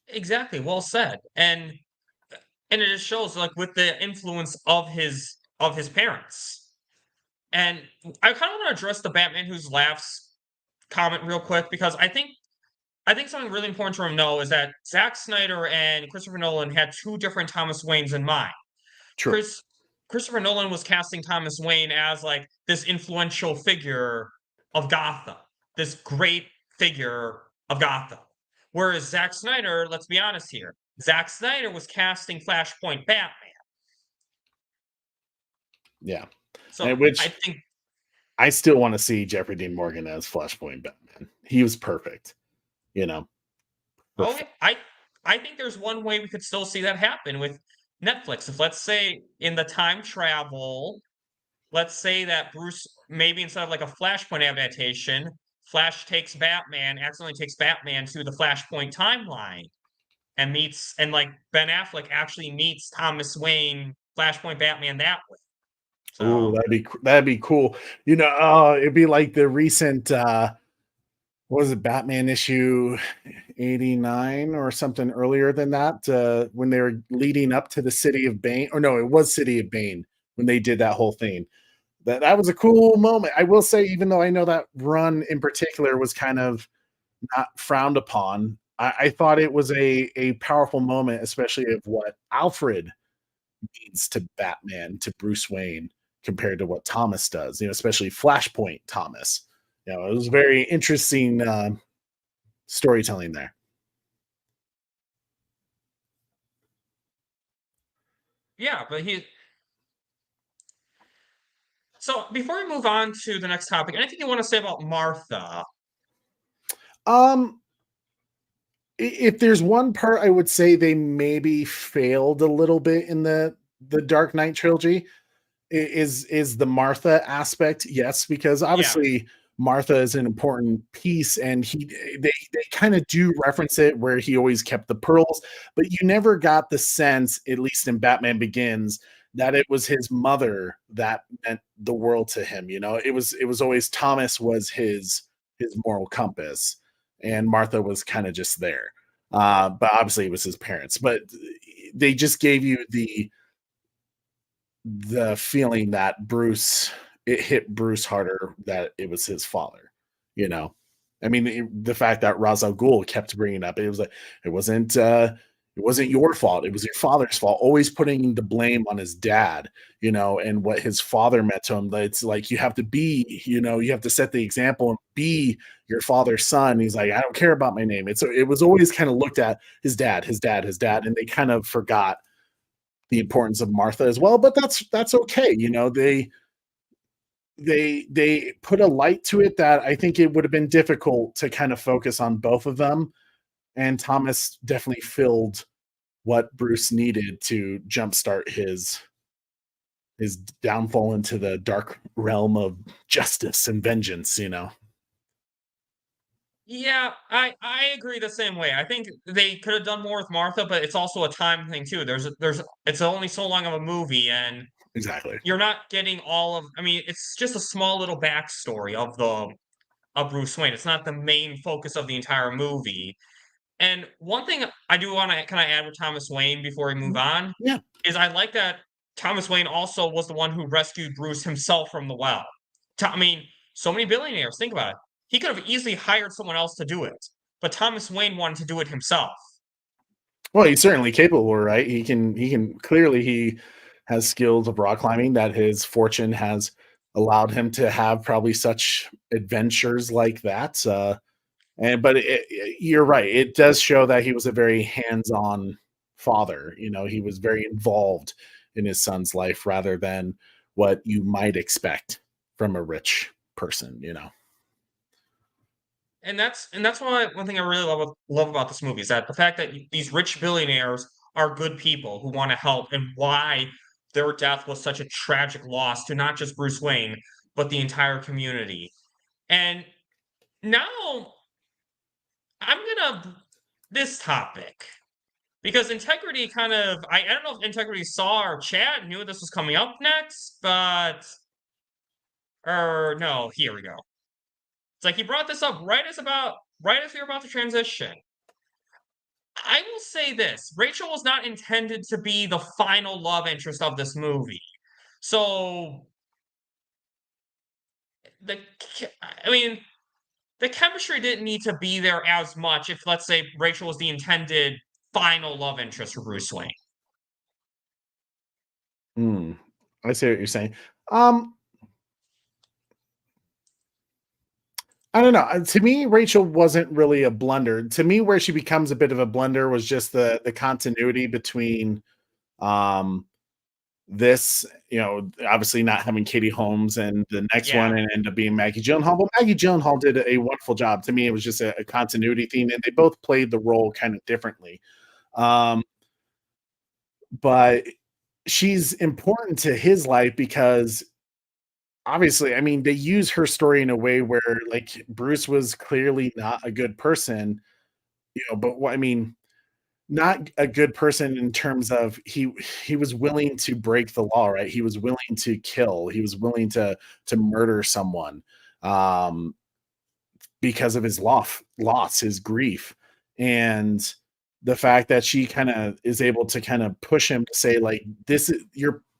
Speaker 3: Exactly. Well said. And it just shows, like, with the influence of his parents. And I kind of want to address the Batman Who's Laughs comment real quick, because I think something really important to know is that Zack Snyder and Christopher Nolan had two different Thomas Waynes in mind.
Speaker 4: True.
Speaker 3: Chris Christopher Nolan was casting Thomas Wayne as, like, this influential figure of Gotham, this great figure of Gotham. Whereas Zack Snyder, let's be honest here, Zack Snyder was casting Flashpoint Batman.
Speaker 4: Yeah.
Speaker 3: So
Speaker 4: And
Speaker 3: I
Speaker 4: which
Speaker 3: think,
Speaker 4: I still want to see Jeffrey Dean Morgan as Flashpoint Batman. He was perfect. You know,
Speaker 3: okay,
Speaker 4: perfect.
Speaker 3: I think there's one way we could still see that happen with Netflix. If, let's say, in the time travel, let's say that Bruce, maybe instead of like a Flashpoint adaptation, Flash accidentally takes Batman to the Flashpoint timeline and like Ben Affleck actually meets Thomas Wayne, Flashpoint Batman, that way.
Speaker 4: Ooh,
Speaker 3: So
Speaker 4: that'd be cool. It'd be like the recent what was it, Batman issue 89 or something earlier than that, when they were leading up to the City of Bane. Or no, it was City of Bane when they did that whole thing. that was a cool moment. I will say, even though I know that run in particular was kind of not frowned upon, I thought it was a powerful moment, especially of what Alfred means to Batman, to Bruce Wayne, compared to what Thomas does. Especially Flashpoint Thomas. It was very interesting storytelling there.
Speaker 3: Yeah, but so before we move on to the next topic, anything you want to say about Martha?
Speaker 4: Um, if there's one part I would say they maybe failed a little bit in the Dark Knight trilogy is the Martha aspect. Yes, because
Speaker 3: Yeah.
Speaker 4: obviously Martha is an important piece, and they kind of do reference it where he always kept the pearls, but you never got the sense, at least in Batman Begins, that it was his mother that meant the world to him. It was always Thomas was his moral compass, and Martha was kind of just there. But obviously it was his parents. But they just gave you the feeling that it hit Bruce harder that it was his father. You know, I mean, the fact that Ra's al Ghul kept bringing up, it was like it wasn't your fault. It was your father's fault. Always putting the blame on his dad. And what his father meant to him. It's like you have to be. You have to set the example and be your father's son. He's like, I don't care about my name. It was always kind of looked at his dad, and they kind of forgot the importance of Martha as well, but that's okay. They put a light to it that I think it would have been difficult to kind of focus on both of them, and Thomas definitely filled what Bruce needed to jumpstart his downfall into the dark realm of justice and vengeance.
Speaker 3: Yeah, I agree the same way. I think they could have done more with Martha, but it's also a time thing too. It's only so long of a movie, and
Speaker 4: Exactly.
Speaker 3: you're not getting all of. I mean, it's just a small little backstory of Bruce Wayne. It's not the main focus of the entire movie. And one thing I do want to kind of add with Thomas Wayne before we move on
Speaker 4: Yeah.
Speaker 3: is I like that Thomas Wayne also was the one who rescued Bruce himself from the well. I mean, so many billionaires, think about it. He could have easily hired someone else to do it, but Thomas Wayne wanted to do it himself.
Speaker 4: Well, he's certainly capable, right? He can clearly he has skills of rock climbing that his fortune has allowed him to have probably such adventures like that. You're right. It does show that he was a very hands-on father. He was very involved in his son's life rather than what you might expect from a rich person.
Speaker 3: And that's why one thing I really love about this movie is that the fact that these rich billionaires are good people who want to help, and why their death was such a tragic loss to not just Bruce Wayne but the entire community. And now I'm gonna this topic because Integrity kind of I don't know if Integrity saw our chat and knew this was coming up next, but or no, here we go. It's like he brought this up right as we were about to transition. I will say this: Rachel was not intended to be the final love interest of this movie. So the I mean, the chemistry didn't need to be there as much if, let's say, Rachel was the intended final love interest for Bruce Wayne.
Speaker 4: Hmm. I see what you're saying. Um, I don't know. To me, Rachel wasn't really a blunder. To me, where she becomes a bit of a blunder was just the continuity between um this, obviously not having Katie Holmes, and the next
Speaker 3: Yeah.
Speaker 4: one, and end up being Maggie Gyllenhaal. But Maggie Gyllenhaal did a wonderful job. To me, it was just a continuity theme, and they both played the role kind of differently. Um, but she's important to his life because obviously, I mean, they use her story in a way where like Bruce was clearly not a good person, but what I mean, not a good person in terms of he was willing to break the law, right? He was willing to kill, he was willing to murder someone um because of his loss, his grief. And the fact that she kind of is able to kind of push him to say like, this is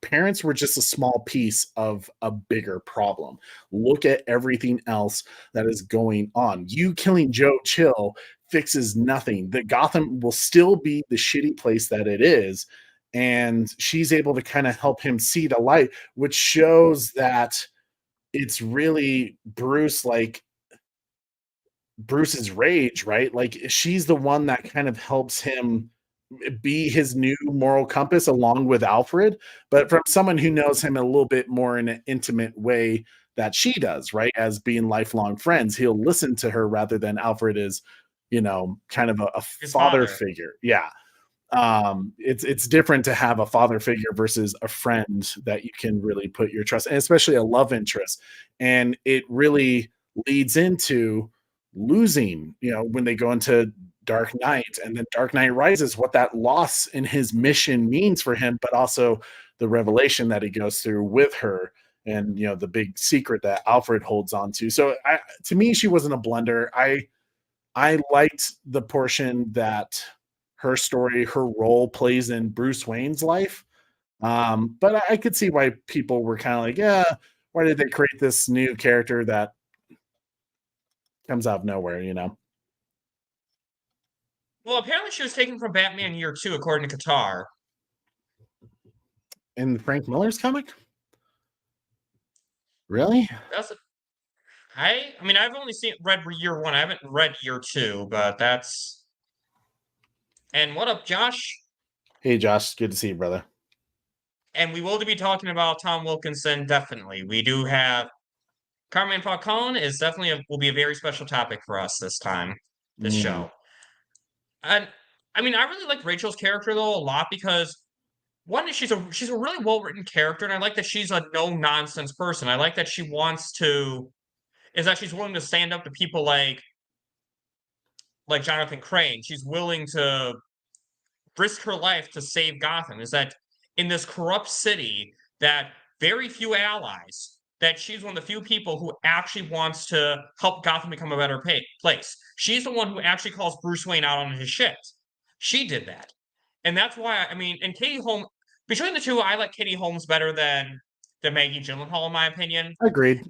Speaker 4: parents were just a small piece of a bigger problem. Look at everything else that is going on. You killing Joe Chill fixes nothing. The Gotham will still be the shitty place that it is, and she's able to kind of help him see the light, which shows that it's really Bruce's rage, right? Like she's the one that kind of helps him be his new moral compass along with Alfred, but from someone who knows him a little bit more in an intimate way that she does, right? As being lifelong friends, he'll listen to her rather than Alfred is, kind of a
Speaker 3: His
Speaker 4: father
Speaker 3: father.
Speaker 4: figure. Yeah. It's different to have a father figure versus a friend that you can really put your trust, and especially a love interest. And it really leads into losing, when they go into Dark Knight and then Dark Knight Rises, what that loss in his mission means for him, but also the revelation that he goes through with her, and the big secret that Alfred holds on to. So to me, she wasn't a blunder. I liked the portion that her story, her role plays in Bruce Wayne's life. But I could see why people were kind of like, yeah, why did they create this new character that comes out of nowhere?
Speaker 3: Well, apparently she was taken from Batman Year 2, according to Qatar.
Speaker 4: In Frank Miller's comic? Really?
Speaker 3: That's I mean, I've only read Year 1. I haven't read Year 2, but that's. And what up, Josh?
Speaker 4: Hey, Josh, good to see you, brother.
Speaker 3: And we will be talking about Tom Wilkinson, definitely. We do have Carmine Falcone is definitely will be a very special topic for us this time, this
Speaker 4: Mm,
Speaker 3: show. And I mean, I really like Rachel's character though a lot because one is she's a really well written character, and I like that she's a no nonsense person. I like that she wants to is that she's willing to stand up to people like Jonathan Crane. She's willing to risk her life to save Gotham. Is that in this corrupt city that very few allies, that she's one of the few people who actually wants to help Gotham become a better place. She's the one who actually calls Bruce Wayne out on his shit. She did that. And that's why, I mean, and Katie Holmes, between the two, I like Katie Holmes better than Maggie Gyllenhaal, in my opinion.
Speaker 4: agreed.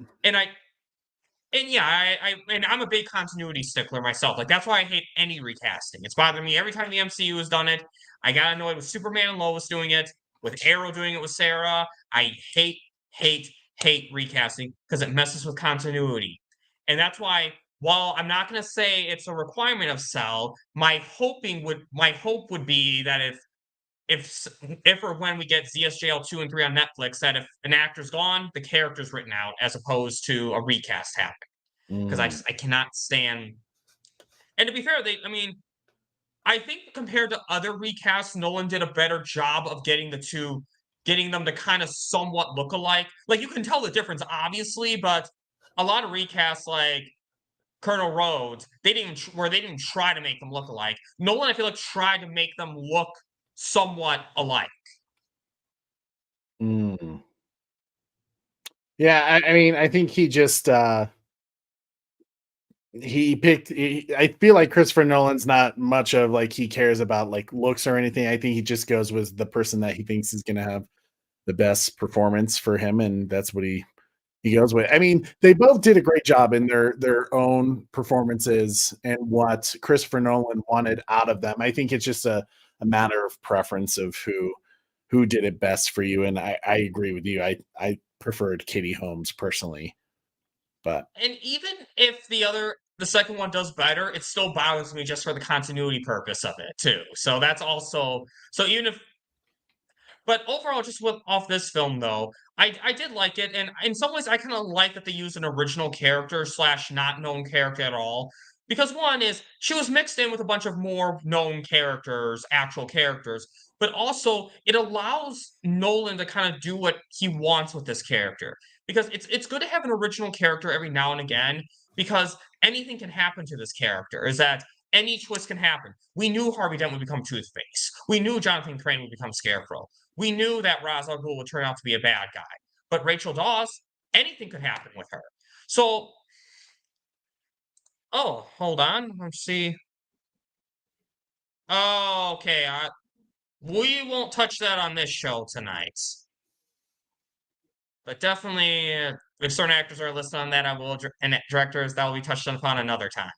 Speaker 3: And yeah, and I'm a big continuity stickler myself. Like that's why I hate any recasting. It's bothered me every time the MCU has done it. I got annoyed with Superman and Lois doing it, with Arrow doing it with Sarah. I hate recasting because it messes with continuity. And that's why, while I'm not going to say it's a requirement of Cell, my hope would be that if or when we get ZSJL 2 and 3 on Netflix, that if an actor's gone, the character's written out as opposed to a recast happening. Because
Speaker 4: Mm.
Speaker 3: I cannot stand. And to be fair, I think compared to other recasts, Nolan did a better job of getting them to kind of somewhat look alike. Like you can tell the difference, obviously, but a lot of recasts like Colonel Rhodes, they didn't try to make them look alike. Nolan, I feel like, tried to make them look somewhat alike.
Speaker 4: Mm. Yeah, I mean, I think he just I feel like Christopher Nolan's not much of like he cares about like looks or anything. I think he just goes with the person that he thinks is gonna have the best performance for him, and that's what he goes with. I mean, they both did a great job in their own performances and what Christopher Nolan wanted out of them. I think it's just a matter of preference of who did it best for you. And I agree with you. I preferred Katie Holmes personally, but
Speaker 3: And even if the second one does better, it still bothers me just for the continuity purpose of it too. So that's also so even if but overall, just off this film though, I did like it, and in some ways I kind of like that they used an original character slash not known character at all. Because one is she was mixed in with a bunch of more known characters, actual characters, but also it allows Nolan to kind of do what he wants with this character. Because it's good to have an original character every now and again, because anything can happen to this character. Is that any twist can happen. We knew Harvey Dent would become Two-Face. We knew Jonathan Crane would become Scarecrow. We knew that Ra's al Ghul would turn out to be a bad guy. But Rachel Dawes, anything could happen with her. So, oh, hold on. Let's see. Oh, okay. We won't touch that on this show tonight. But definitely, if certain actors are listed on that, and directors, that will be touched upon another time.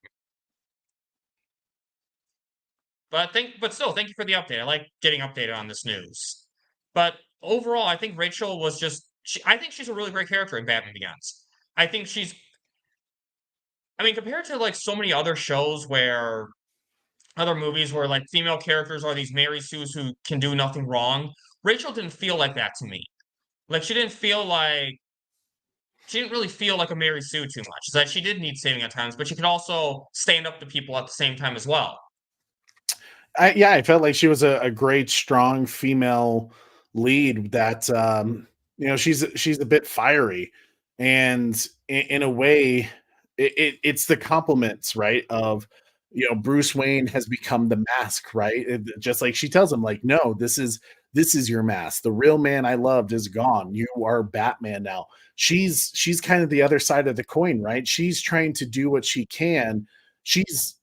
Speaker 3: But still, thank you for the update. I like getting updated on this news. But overall, I think Rachel was I think she's a really great character in Batman Begins. I think I mean, compared to like so many other shows where other movies where like female characters are these Mary Sues who can do nothing wrong, Rachel didn't feel like that to me. Like she didn't really feel like a Mary Sue too much. That she did need saving at times, but she could also stand up to people at the same time as well.
Speaker 4: I felt like she was a great, strong female lead that she's a bit fiery, and in a way, it's the compliments, right? Of Bruce Wayne has become the mask, right? Just like she tells him, like, no, this is your mask. The real man I loved is gone. You are Batman now. She's kind of the other side of the coin, right? She's trying to do what she can. She's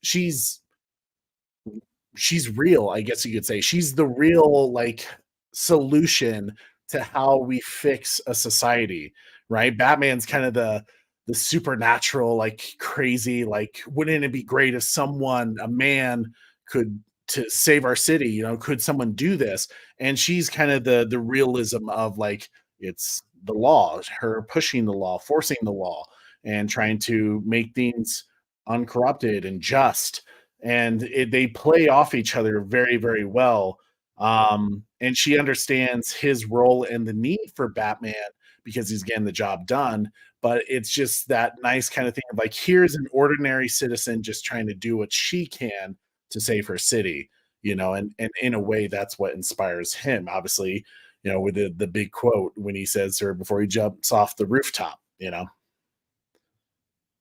Speaker 4: real, I guess you could say. She's the real like solution to how we fix a society, right? Batman's kind of the supernatural, like crazy, like wouldn't it be great if a man could to save our city, could someone do this? And she's kind of the realism of like it's the law, her pushing the law, forcing the law, and trying to make things uncorrupted and just, and they play off each other very, very well. And she understands his role and the need for Batman because he's getting the job done. But it's just that nice kind of thing of like, here's an ordinary citizen just trying to do what she can to save her city, and in a way, that's what inspires him. Obviously, with the big quote when he says to her before he jumps off the rooftop.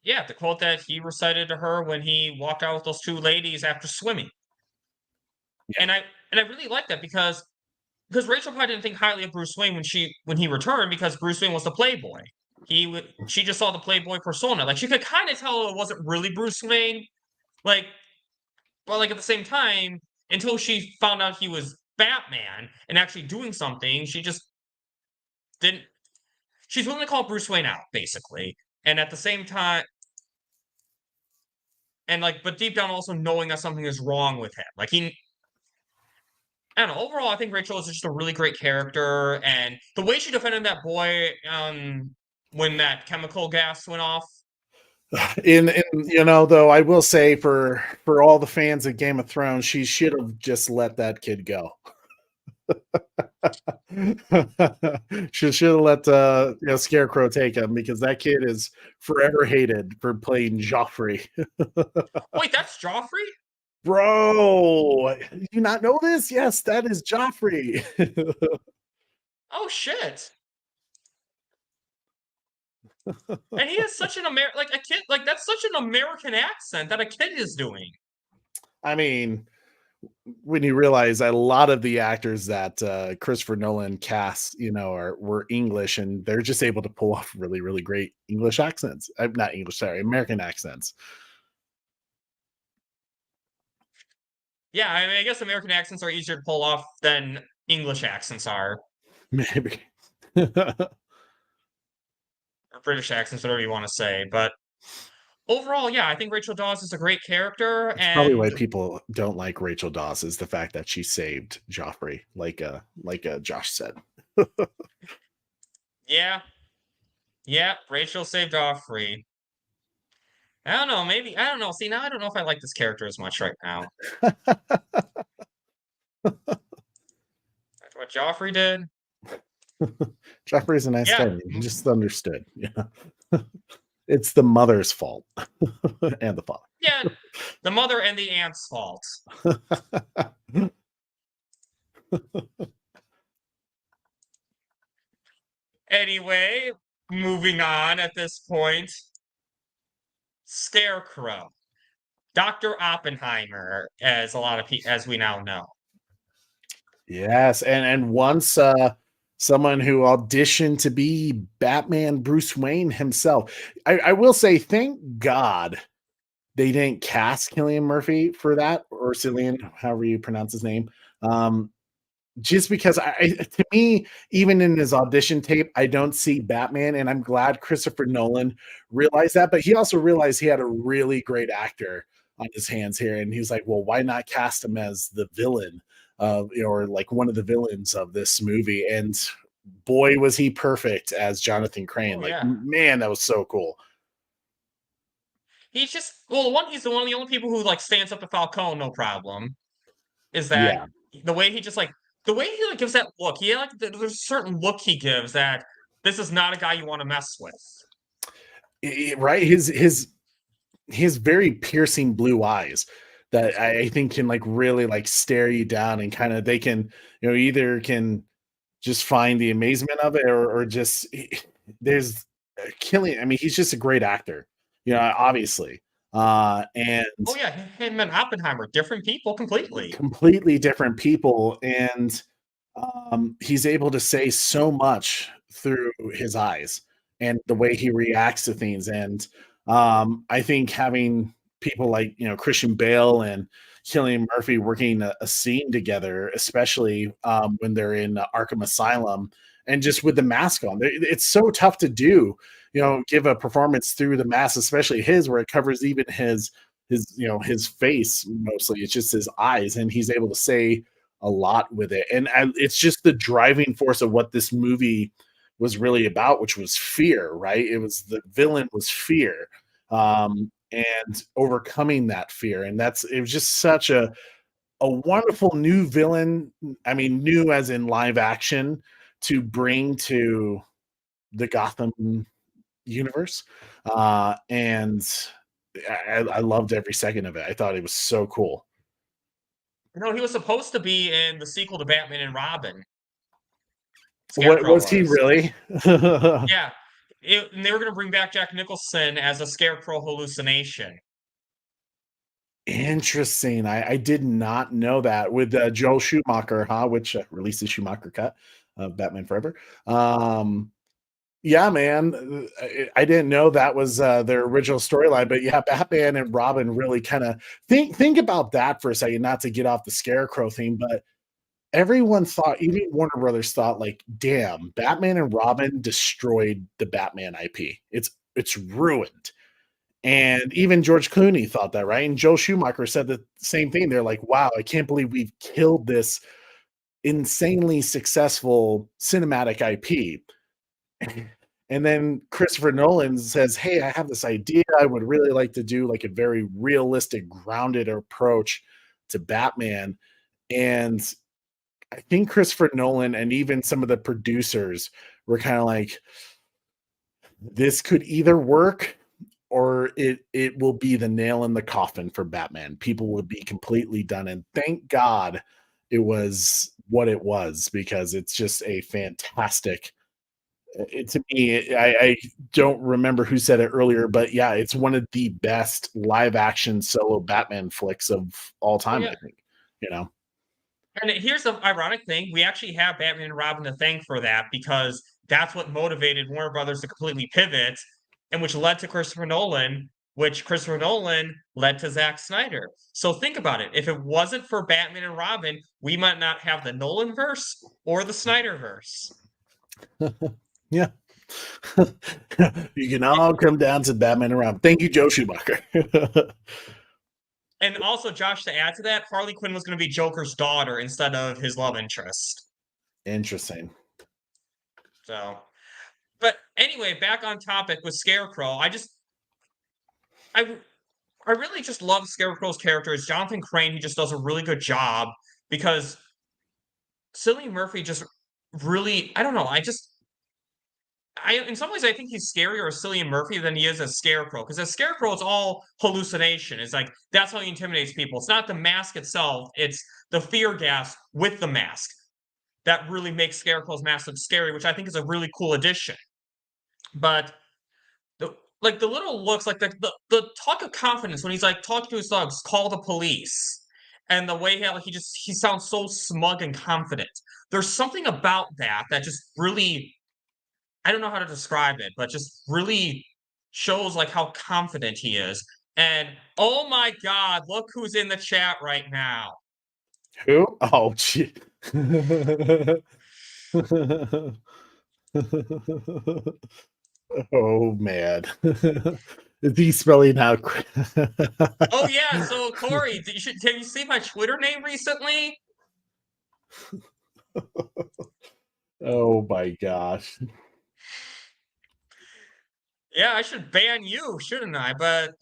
Speaker 3: Yeah, the quote that he recited to her when he walked out with those two ladies after swimming.
Speaker 4: Yeah.
Speaker 3: And I really like that because Rachel probably didn't think highly of Bruce Wayne when he returned because Bruce Wayne was the playboy. She just saw the playboy persona. Like she could kind of tell it wasn't really Bruce Wayne. Like, but like at the same time, until she found out he was Batman and actually doing something, she just didn't. She's willing to call Bruce Wayne out, basically. And at the same time, and like, but deep down also knowing that something is wrong with him. Like I don't know. Overall, I think Rachel is just a really great character, and the way she defended that boy, when that chemical gas went off.
Speaker 4: Though I will say for all the fans of Game of Thrones, she should have just let that kid go. She should have let Scarecrow take him, because that kid is forever hated for playing Joffrey.
Speaker 3: Wait, that's Joffrey?
Speaker 4: Bro, do you not know this? Yes, that is Joffrey.
Speaker 3: Oh shit. And he has such an like a kid, like that's such an American accent that a kid is doing.
Speaker 4: I mean, when you realize that a lot of the actors that Christopher Nolan cast, were English, and they're just able to pull off really, really great English accents. Not English, sorry, American accents.
Speaker 3: Yeah, I mean, I guess American accents are easier to pull off than English accents are.
Speaker 4: Maybe.
Speaker 3: Or British accents, whatever you want to say. But overall, yeah, I think Rachel Dawes is a great character.
Speaker 4: That's probably why people don't like Rachel Dawes, is the fact that she saved Joffrey, like Josh said.
Speaker 3: Yeah. Yeah, Rachel saved Joffrey. I don't know, maybe I don't know. See, now I don't know if I like this character as much right now. What Joffrey did.
Speaker 4: Joffrey's a nice guy. He just understood. Yeah. It's the mother's fault. And the father.
Speaker 3: Yeah, the mother and the aunt's fault. Anyway, moving on at this point. Scarecrow. Dr. Oppenheimer, as as we now know.
Speaker 4: Yes, and once someone who auditioned to be Batman Bruce Wayne himself. I will say, thank God they didn't cast Cillian Murphy for that, or Cillian, however you pronounce his name. just because to me, even in his audition tape, I don't see Batman, and I'm glad Christopher Nolan realized that. But he also realized he had a really great actor on his hands here, and he was like, "Well, why not cast him as the villain of, or like one of the villains of this movie?" And boy, was he perfect as Jonathan Crane!
Speaker 3: Oh
Speaker 4: Like,
Speaker 3: yeah.
Speaker 4: man, that was so cool.
Speaker 3: He's just well, he's the one of the only people who like stands up to Falcone, no problem. Is that
Speaker 4: Yeah,
Speaker 3: the way he just like the way he like gives that look? He like there's a certain look he gives that this is not a guy you want to mess with.
Speaker 4: right. His very piercing blue eyes that I think can like really like stare you down, and kind of they can, either can just find the amazement of it, or just there's killing. I mean, he's just a great actor, obviously. And
Speaker 3: Oh yeah, him and Oppenheimer, different people completely.
Speaker 4: completely different people, and he's able to say so much through his eyes and the way he reacts to things. And I think having people like Christian Bale and Cillian Murphy working a scene together, especially when they're in Arkham Asylum, and just with the mask on, it's so tough to do. Give a performance through the mask, especially his, where it covers even his face mostly. It's just his eyes, and he's able to say a lot with it. And it's just the driving force of what this movie was really about, which was fear, right? It was the villain was fear, and overcoming that fear. And it was just such a wonderful new villain. I mean, new as in live action, to bring to the Gotham universe. And I loved every second of it. I thought it was so cool.
Speaker 3: No, he was supposed to be in the sequel to Batman and Robin.
Speaker 4: What
Speaker 3: Scarecrow
Speaker 4: was he
Speaker 3: was.
Speaker 4: really?
Speaker 3: Yeah. And they were going to bring back Jack Nicholson as a Scarecrow hallucination.
Speaker 4: Interesting. I did not know that, with Joel Schumacher, huh? Which released the Schumacher cut of Batman Forever. Yeah, man. I didn't know that was their original storyline, but yeah, Batman and Robin really kind of think about that for a second. Not to get off the Scarecrow theme, but everyone thought, even Warner Brothers thought, like, damn, Batman and Robin destroyed the Batman IP. It's ruined. And even George Clooney thought that, right? And Joe Schumacher said the same thing. They're like, wow, I can't believe we've killed this insanely successful cinematic IP. And then Christopher Nolan says, hey, I have this idea. I would really like to do like a very realistic, grounded approach to Batman. And I think Christopher Nolan and even some of the producers were kind of like, this could either work, or it will be the nail in the coffin for Batman. People would be completely done. And thank God it was what it was, because it's just a fantastic. To me, I don't remember who said it earlier, but yeah, it's one of the best live action solo Batman flicks of all
Speaker 3: Oh
Speaker 4: time.
Speaker 3: yeah.
Speaker 4: I think, you know.
Speaker 3: And here's the ironic thing: we actually have Batman and Robin to thank for that because that's what motivated Warner Brothers to completely pivot, and which led to Christopher Nolan, which Christopher Nolan led to Zack Snyder. So think about it: if it wasn't for Batman and Robin, we might not have the Nolan verse or the Snyder verse.
Speaker 4: Yeah. You can all come down to Batman and Robin. Thank you, Joe Schumacher.
Speaker 3: And also, Josh, to add to that, Harley Quinn was going to be Joker's daughter instead of his love interest.
Speaker 4: Interesting.
Speaker 3: So, but anyway, back on topic with Scarecrow. I I really just love Scarecrow's character. As Jonathan Crane, he just does a really good job because Cillian Murphy just really, I don't know, in some ways I think he's scarier as Cillian Murphy than he is as Scarecrow, because as Scarecrow it's all hallucination. It's like that's how he intimidates people. It's not the mask itself, it's the fear gas with the mask that really makes Scarecrow's mask look scary, which I think is a really cool addition. But the little looks, like the talk of confidence when he's like talking to his dogs, call the police, and the way he sounds so smug and confident. There's something about that just really, I don't know how to describe it, but just really shows like how confident he is. And oh my God, look who's in the chat right now.
Speaker 4: Who? Oh, gee. Oh man. Is he spelling out?
Speaker 3: Oh yeah, so Corey, have you seen my Twitter name recently?
Speaker 4: Oh my gosh.
Speaker 3: Yeah, I should ban you, shouldn't I? But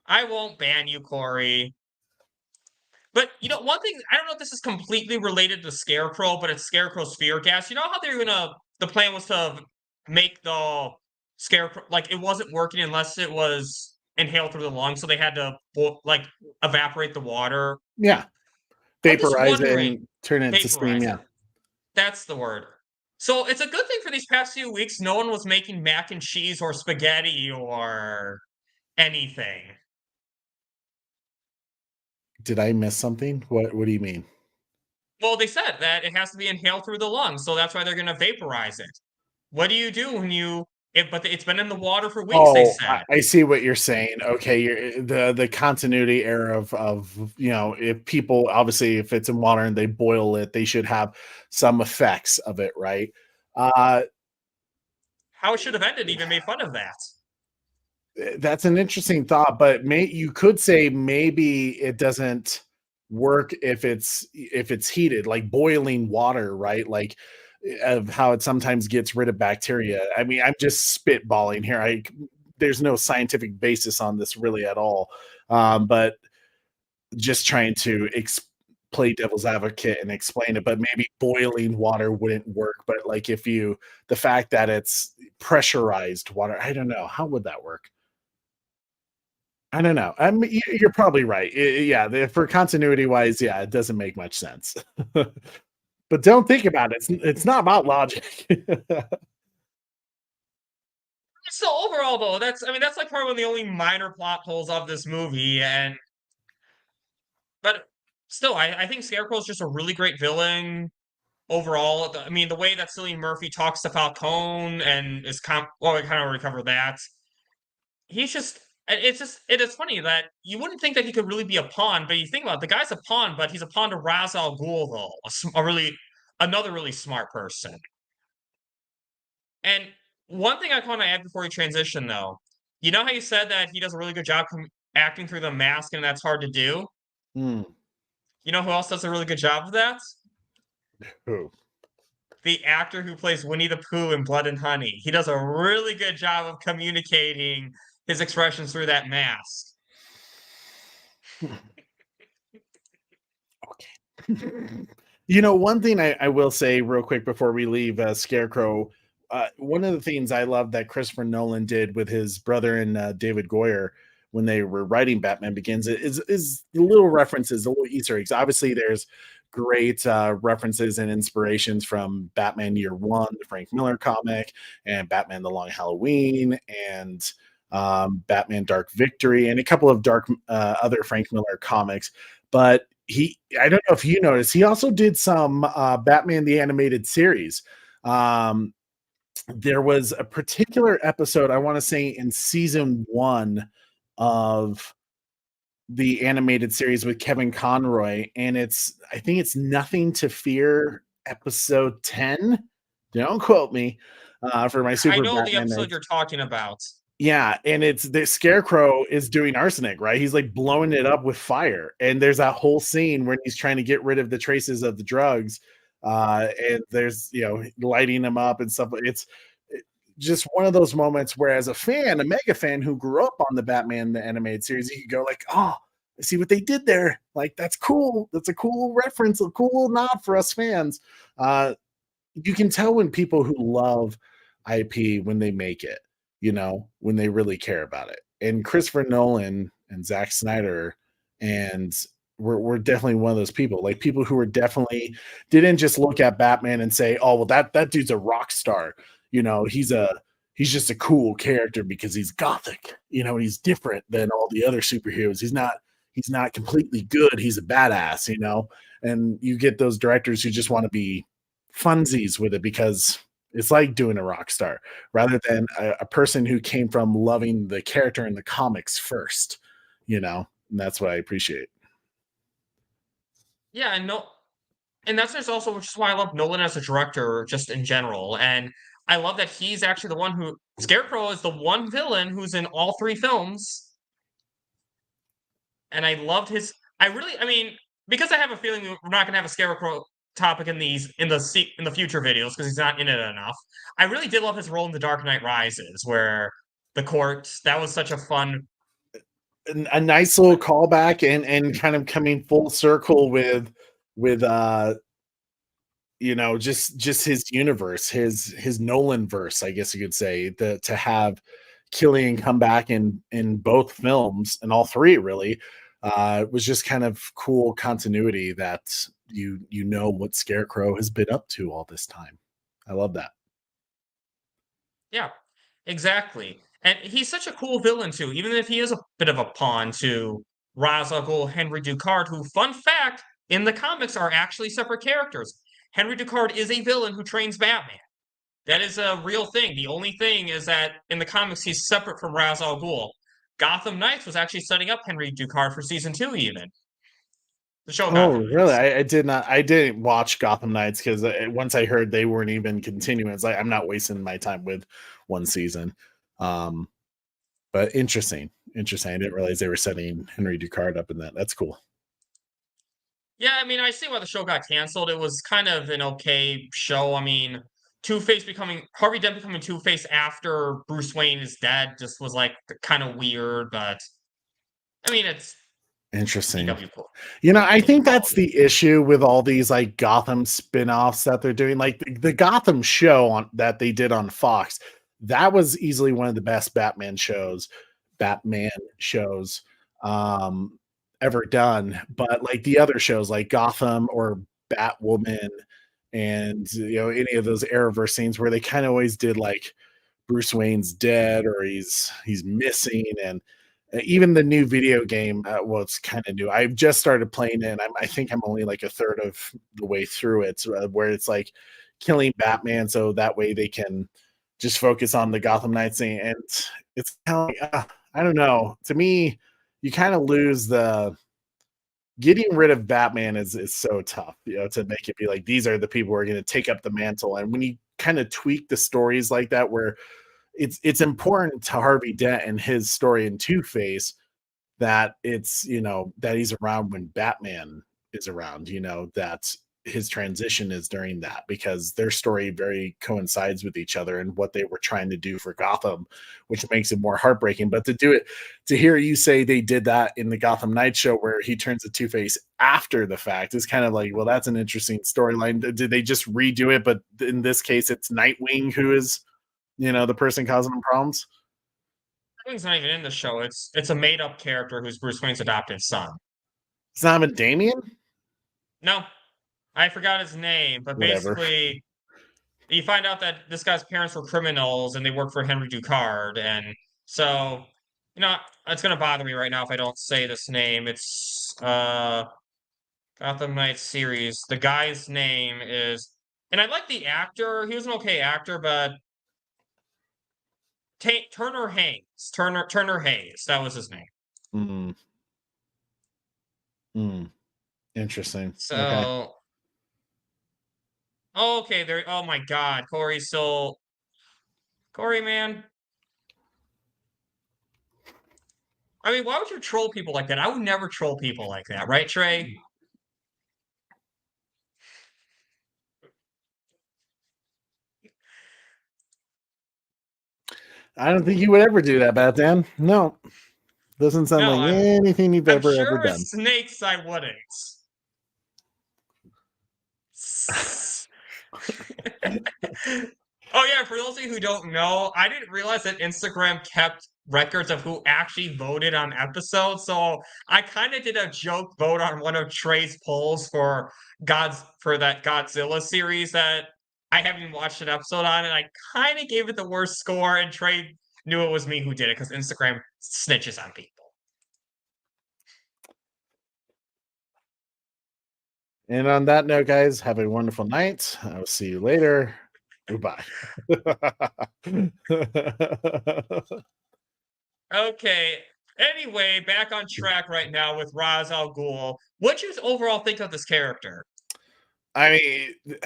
Speaker 3: I won't ban you, Corey. But one thing, I don't know if this is completely related to Scarecrow, but it's Scarecrow's fear gas. You know how they're the plan was to make the Scarecrow, like, it wasn't working unless it was inhaled through the lungs, so they had to, like, evaporate the water.
Speaker 4: Yeah.
Speaker 3: I'm just
Speaker 4: Vaporize it
Speaker 3: wondering,
Speaker 4: and turn it into steam.
Speaker 3: vaporize
Speaker 4: Yeah.
Speaker 3: it. That's the word. So it's a good thing for these past few weeks, no one was making mac and cheese or spaghetti or anything.
Speaker 4: Did I miss something? What do you mean?
Speaker 3: Well, they said that it has to be inhaled through the lungs, so that's why they're going to vaporize it. What do you do when but it's been in the water for weeks, they
Speaker 4: Oh,
Speaker 3: said.
Speaker 4: I see what you're saying. Okay, the continuity error of if people, obviously, if it's in water and they boil it, they should have some effects of it, right? Uh
Speaker 3: How it should have ended even made fun of that.
Speaker 4: that's an interesting thought, but you could say maybe it doesn't work if it's heated, like boiling water, right? Like of how it sometimes gets rid of bacteria. I mean, I'm just spitballing here. There's no scientific basis on this really at all. But just trying to play devil's advocate and explain it, but maybe boiling water wouldn't work. But like the fact that it's pressurized water, I don't know. How would that work? I don't know. You're probably right. Yeah, for continuity wise, yeah, it doesn't make much sense. But don't think about it. It's not about logic.
Speaker 3: So overall, though, that's like probably one of the only minor plot holes of this movie, but still, I think Scarecrow is just a really great villain overall. I mean, the way that Cillian Murphy talks to Falcone and well, we kind of already covered that. He's just it is funny that you wouldn't think that he could really be a pawn, but you think about it, the guy's a pawn, but he's a pawn to Ra's al Ghul, though, another really smart person. And one thing I want to add before we transition, though, you know how you said that he does a really good job acting through the mask, and that's hard to do.
Speaker 4: Hmm.
Speaker 3: You know who else does a really good job of that?
Speaker 4: Who?
Speaker 3: The actor who plays Winnie the Pooh in Blood and Honey. He does a really good job of communicating his expressions through that mask.
Speaker 4: One thing I will say real quick before we leave Scarecrow, one of the things I love that Christopher Nolan did with his brother and David Goyer when they were writing Batman Begins is the little references, the little Easter eggs. Obviously, there's great references and inspirations from Batman Year One, the Frank Miller comic, and Batman: The Long Halloween, and Batman: Dark Victory, and a couple of other Frank Miller comics. But I don't know if you noticed, he also did some Batman the Animated Series. There was a particular episode, I want to say in season 1 of the animated series with Kevin Conroy, and I think it's Nothing to Fear, episode 10. Don't quote me for my super
Speaker 3: I know the
Speaker 4: Batman
Speaker 3: episode
Speaker 4: nerds.
Speaker 3: you're talking about.
Speaker 4: Yeah, and it's the Scarecrow is doing arsenic, right? He's like blowing it up with fire, and there's that whole scene where he's trying to get rid of the traces of the drugs, and there's lighting them up and stuff. It's just one of those moments where, as a mega fan who grew up on the Batman the animated series, you could go like, "Oh, I see what they did there. Like that's cool. That's a cool reference, a cool nod for us fans." You can tell when people who love IP when they make it, when they really care about it. And Christopher Nolan and Zack Snyder, and we're definitely one of those people, like people who are definitely didn't just look at Batman and say, "Oh, well, that dude's a rock star. He's just a cool character because he's gothic. He's different than all the other superheroes. He's not completely good. He's a badass." And you get those directors who just want to be funsies with it because it's like doing a rock star rather than a person who came from loving the character in the comics first, and that's what I appreciate.
Speaker 3: Yeah, I know. and that's just also which is why I love Nolan as a director, just in general. And I love that he's actually the one who Scarecrow is the one villain who's in all three films. And I loved his. I mean, because I have a feeling we're not going to have a Scarecrow topic in the future videos because he's not in it enough. I really did love his role in The Dark Knight Rises, where the court that was such a fun,
Speaker 4: a nice little callback and kind of coming full circle with just his universe, his Nolan verse, I guess you could say, to have Killian come back in both films, and all three really, was just kind of cool continuity that you know what Scarecrow has been up to all this time. I love that.
Speaker 3: yeah, exactly. And he's such a cool villain too, even if he is a bit of a pawn to Ra's al Ghul, Henry Ducard, who, fun fact, in the comics are actually separate characters. Henry Ducard is a villain who trains Batman. That is a real thing. The only thing is that in the comics, he's separate from Ra's al Ghul. Gotham Knights was actually setting up Henry Ducard for season 2, even. The show
Speaker 4: Oh,
Speaker 3: Gotham
Speaker 4: really?
Speaker 3: Knights.
Speaker 4: I did not. I didn't watch Gotham Knights because once I heard they weren't even continuing, it's like I'm not wasting my time with one season. But interesting. I didn't realize they were setting Henry Ducard up in that. That's cool.
Speaker 3: Yeah, I mean, I see why the show got canceled. It was kind of an okay show. I mean, Harvey Dent becoming Two-Face after Bruce Wayne is dead just was like kind of weird, but I mean, it's
Speaker 4: Interesting.
Speaker 3: CW.
Speaker 4: I think that's the issue with all these like Gotham spin-offs that they're doing. Like the Gotham show that they did on Fox, that was easily one of the best Batman shows ever done. But like the other shows like Gotham or Batwoman and any of those Arrowverse scenes where they kind of always did like Bruce Wayne's dead or he's missing, and even the new video game, well, it's kind of new. I've just started playing it, and I think I'm only like a third of the way through it, where it's like killing Batman so that way they can just focus on the Gotham Knights thing. And it's kind of like, I don't know. To me, you kind of lose the getting rid of Batman is so tough, to make it be like these are the people who are going to take up the mantle. And when you kind of tweak the stories like that, where it's important to Harvey Dent and his story in Two-Face that it's that he's around when Batman is around, that his transition is during that, because their story very coincides with each other and what they were trying to do for Gotham, which makes it more heartbreaking. But to hear you say they did that in the Gotham Knight show where he turns to Two-Face after the fact is kind of like, well, that's an interesting storyline. Did they just redo it? But in this case, it's Nightwing who is the person causing them problems?
Speaker 3: Nightwing's not even in the show. It's a made up character who's Bruce Wayne's adopted son.
Speaker 4: It's not even Damien?
Speaker 3: No, I forgot his name, but
Speaker 4: Whatever.
Speaker 3: basically, you find out that this guy's parents were criminals and they work for Henry Ducard, and so it's gonna bother me right now if I don't say this name. It's Gotham Knights series. The guy's name is, and I like the actor. He was an okay actor, but Turner Hayes. That was his name.
Speaker 4: Interesting.
Speaker 3: So,
Speaker 4: Okay.
Speaker 3: okay, there. Oh my God, Corey, man. I mean, why would you troll people like that? I would never troll people like that, right, Trey?
Speaker 4: I don't think you would ever do that, Batman. No. Doesn't sound
Speaker 3: No,
Speaker 4: like anything you've
Speaker 3: I'm
Speaker 4: ever
Speaker 3: sure
Speaker 4: done.
Speaker 3: with snakes I wouldn't. Oh yeah, for those of you who don't know, I didn't realize that Instagram kept records of who actually voted on episodes. So I kind of did a joke vote on one of Trey's polls for that Godzilla series that I haven't even watched an episode on, and I kind of gave it the worst score, and Trey knew it was me who did it because Instagram snitches on people.
Speaker 4: And on that note, guys, have a wonderful night. I'll see you later. Goodbye.
Speaker 3: Okay. Anyway, back on track right now with Ra's al Ghul. What do you overall think of this character?
Speaker 4: I mean,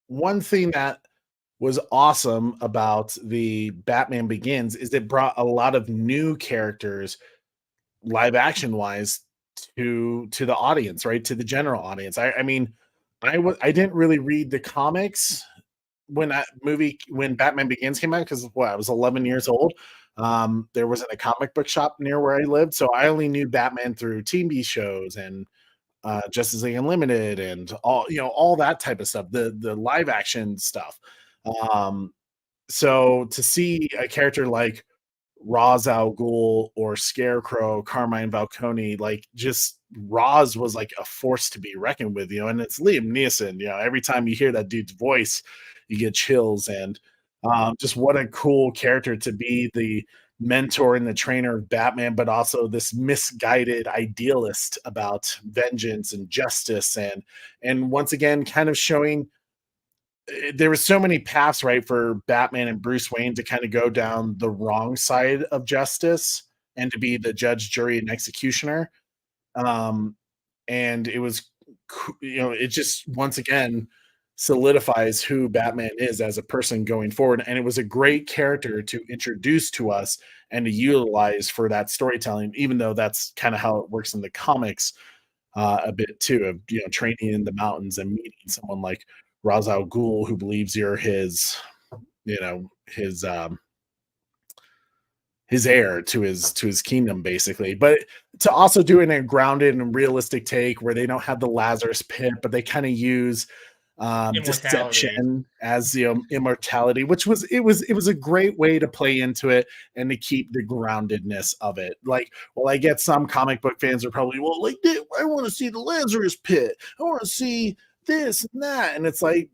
Speaker 4: one thing that was awesome about the Batman Begins is it brought a lot of new characters, live action wise, to the audience, right? To the general audience. I mean, I didn't really read the comics when Batman Begins came out because I was 11 years old. There wasn't a comic book shop near where I lived, so I only knew Batman through TV shows and Justice League Unlimited and all that type of stuff, the live action stuff. Um, so to see a character like Ra's al Ghul or Scarecrow, Carmine Falcone, like just Ra's was like a force to be reckoned with, and it's Liam Neeson. Every time you hear that dude's voice, you get chills, and just what a cool character to be the mentor and the trainer of Batman, but also this misguided idealist about vengeance and justice, and once again, kind of showing there was so many paths, right, for Batman and Bruce Wayne to kind of go down the wrong side of justice and to be the judge, jury, and executioner. Um, and it was, it just once again solidifies who Batman is as a person going forward. And it was a great character to introduce to us and to utilize for that storytelling, even though that's kind of how it works in the comics a bit too, of training in the mountains and meeting someone like Ra's al Ghul, who believes you're you know, his heir to his kingdom, basically. But to also do it in a grounded and realistic take where they don't have the Lazarus pit, but they kind of use
Speaker 3: Immortality.
Speaker 4: deception as immortality, which was a great way to play into it and to keep the groundedness of it. Like, well, I get some comic book fans are probably, well, like, I want to see the Lazarus pit, I want to see this and that, and it's like,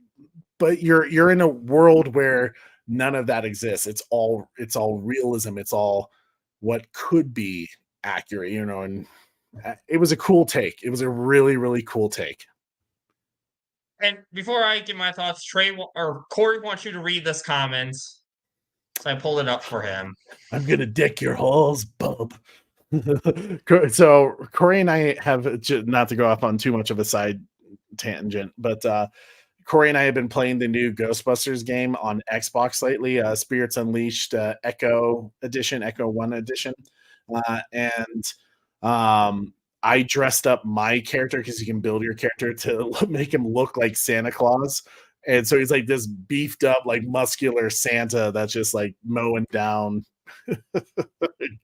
Speaker 4: but you're in a world where none of that exists. It's all realism. It's all what could be accurate, and it was a cool take. It was a really, really cool take.
Speaker 3: And before I give my thoughts, Corey wants you to read this comment, so I pulled it up for him.
Speaker 4: I'm gonna deck your halls, bub. So Corey and I have, not to go off on too much of a side tangent, but Corey and I have been playing the new Ghostbusters game on Xbox lately, Spirits Unleashed Echo Edition, Echo 1 Edition. And I dressed up my character because you can build your character to make him look like Santa Claus. And so he's like this beefed up, like muscular Santa that's just like mowing down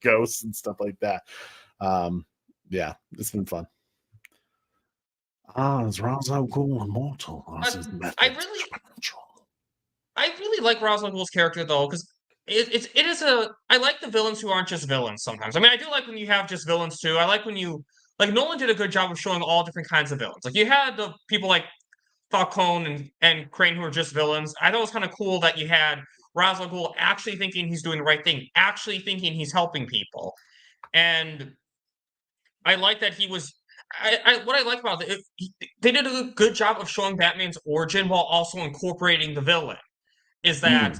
Speaker 4: ghosts and stuff like that. Yeah, it's been fun. Is Ra's al Ghul immortal?
Speaker 3: I really like Ra's al Ghul's character though, because I like the villains who aren't just villains sometimes. I mean, I do like when you have just villains too. I like when Nolan did a good job of showing all different kinds of villains. Like you had the people like Falcone and Crane who are just villains. I thought it was kind of cool that you had Ra's al Ghul actually thinking he's doing the right thing, actually thinking he's helping people. And I like that he was. What I like about it, they did a good job of showing Batman's origin while also incorporating the villain. Is that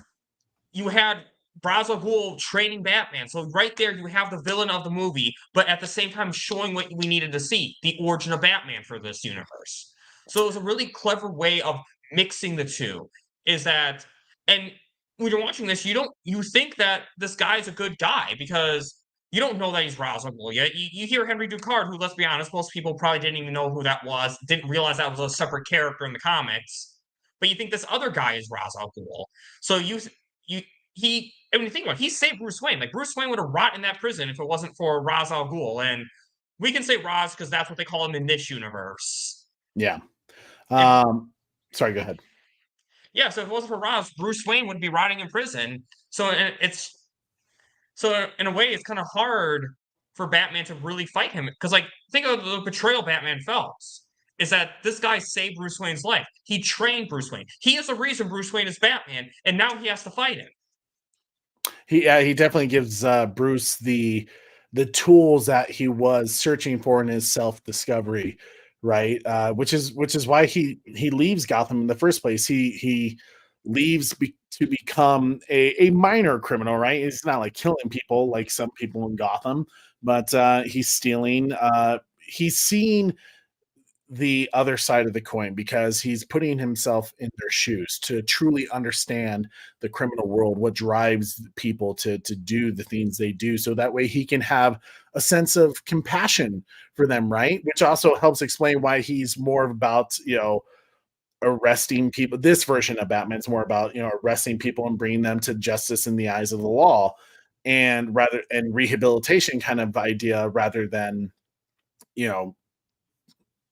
Speaker 3: you had Ra's al Ghul training Batman, so right there you have the villain of the movie, but at the same time showing what we needed to see, the origin of Batman for this universe. So it was a really clever way of mixing the two. Is that, and when you're watching this, you think that this guy's a good guy because you don't know that he's Ra's al Ghul yet. You hear Henry Ducard, who, let's be honest, most people probably didn't even know who that was, didn't realize that was a separate character in the comics. But you think this other guy is Ra's al Ghul. So and when you think about it, he saved Bruce Wayne. Like Bruce Wayne would have rot in that prison if it wasn't for Ra's al Ghul. And we can say Ra's because that's what they call him in this universe.
Speaker 4: Yeah. Sorry, go ahead.
Speaker 3: Yeah, so if it wasn't for Ra's, Bruce Wayne would be rotting in prison. So in a way, it's kind of hard for Batman to really fight him. Because, like, think of the betrayal Batman felt. Is that this guy saved Bruce Wayne's life. He trained Bruce Wayne. He is the reason Bruce Wayne is Batman, and now he has to fight him.
Speaker 4: He definitely gives Bruce the tools that he was searching for in his self-discovery, right? Which is why he leaves Gotham in the first place. He leaves to become a minor criminal, right? He's not like killing people like some people in Gotham, but he's stealing. He's seen the other side of the coin because he's putting himself in their shoes to truly understand the criminal world, what drives people to do the things they do. So that way he can have a sense of compassion for them, right? Which also helps explain why he's more about, arresting people. This version of Batman's more about, arresting people and bringing them to justice in the eyes of the law and rehabilitation kind of idea rather than, you know,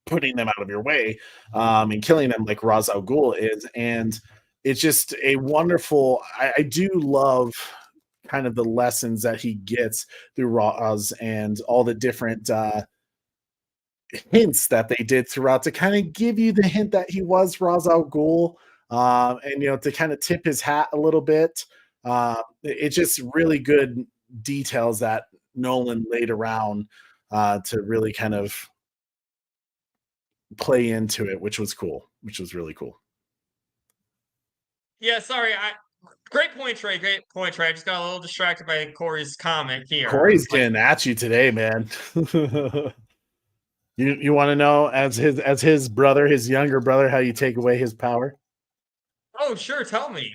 Speaker 4: putting them out of your way and killing them like Ra's al Ghul is. And it's just a wonderful, I do love kind of the lessons that he gets through Ra's and all the different hints that they did throughout to kind of give you the hint that he was Ra's al Ghul, and to kind of tip his hat a little bit. It's just really good details that Nolan laid around to really kind of play into it, which was cool, which was really cool.
Speaker 3: Yeah, sorry. Great point, Trey. Great point, Trey. I just got a little distracted by Corey's comment here.
Speaker 4: Corey's getting at you today, man. You want to know as his brother, his younger brother, how you take away his power?
Speaker 3: Oh, sure. Tell me.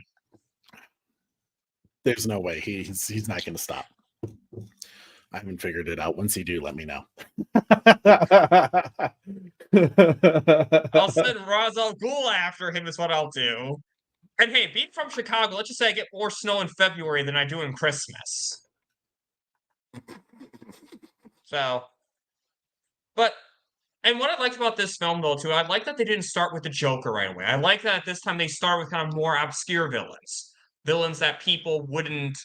Speaker 4: There's no way he's not going to stop. I haven't figured it out. Once you do, let me know.
Speaker 3: I'll send Ra's al Ghul after him is what I'll do. And hey, being from Chicago, let's just say I get more snow in February than I do in Christmas. So, and what I liked about this film, though, too, I like that they didn't start with the Joker right away. I like that this time they start with kind of more obscure villains. Villains that people wouldn't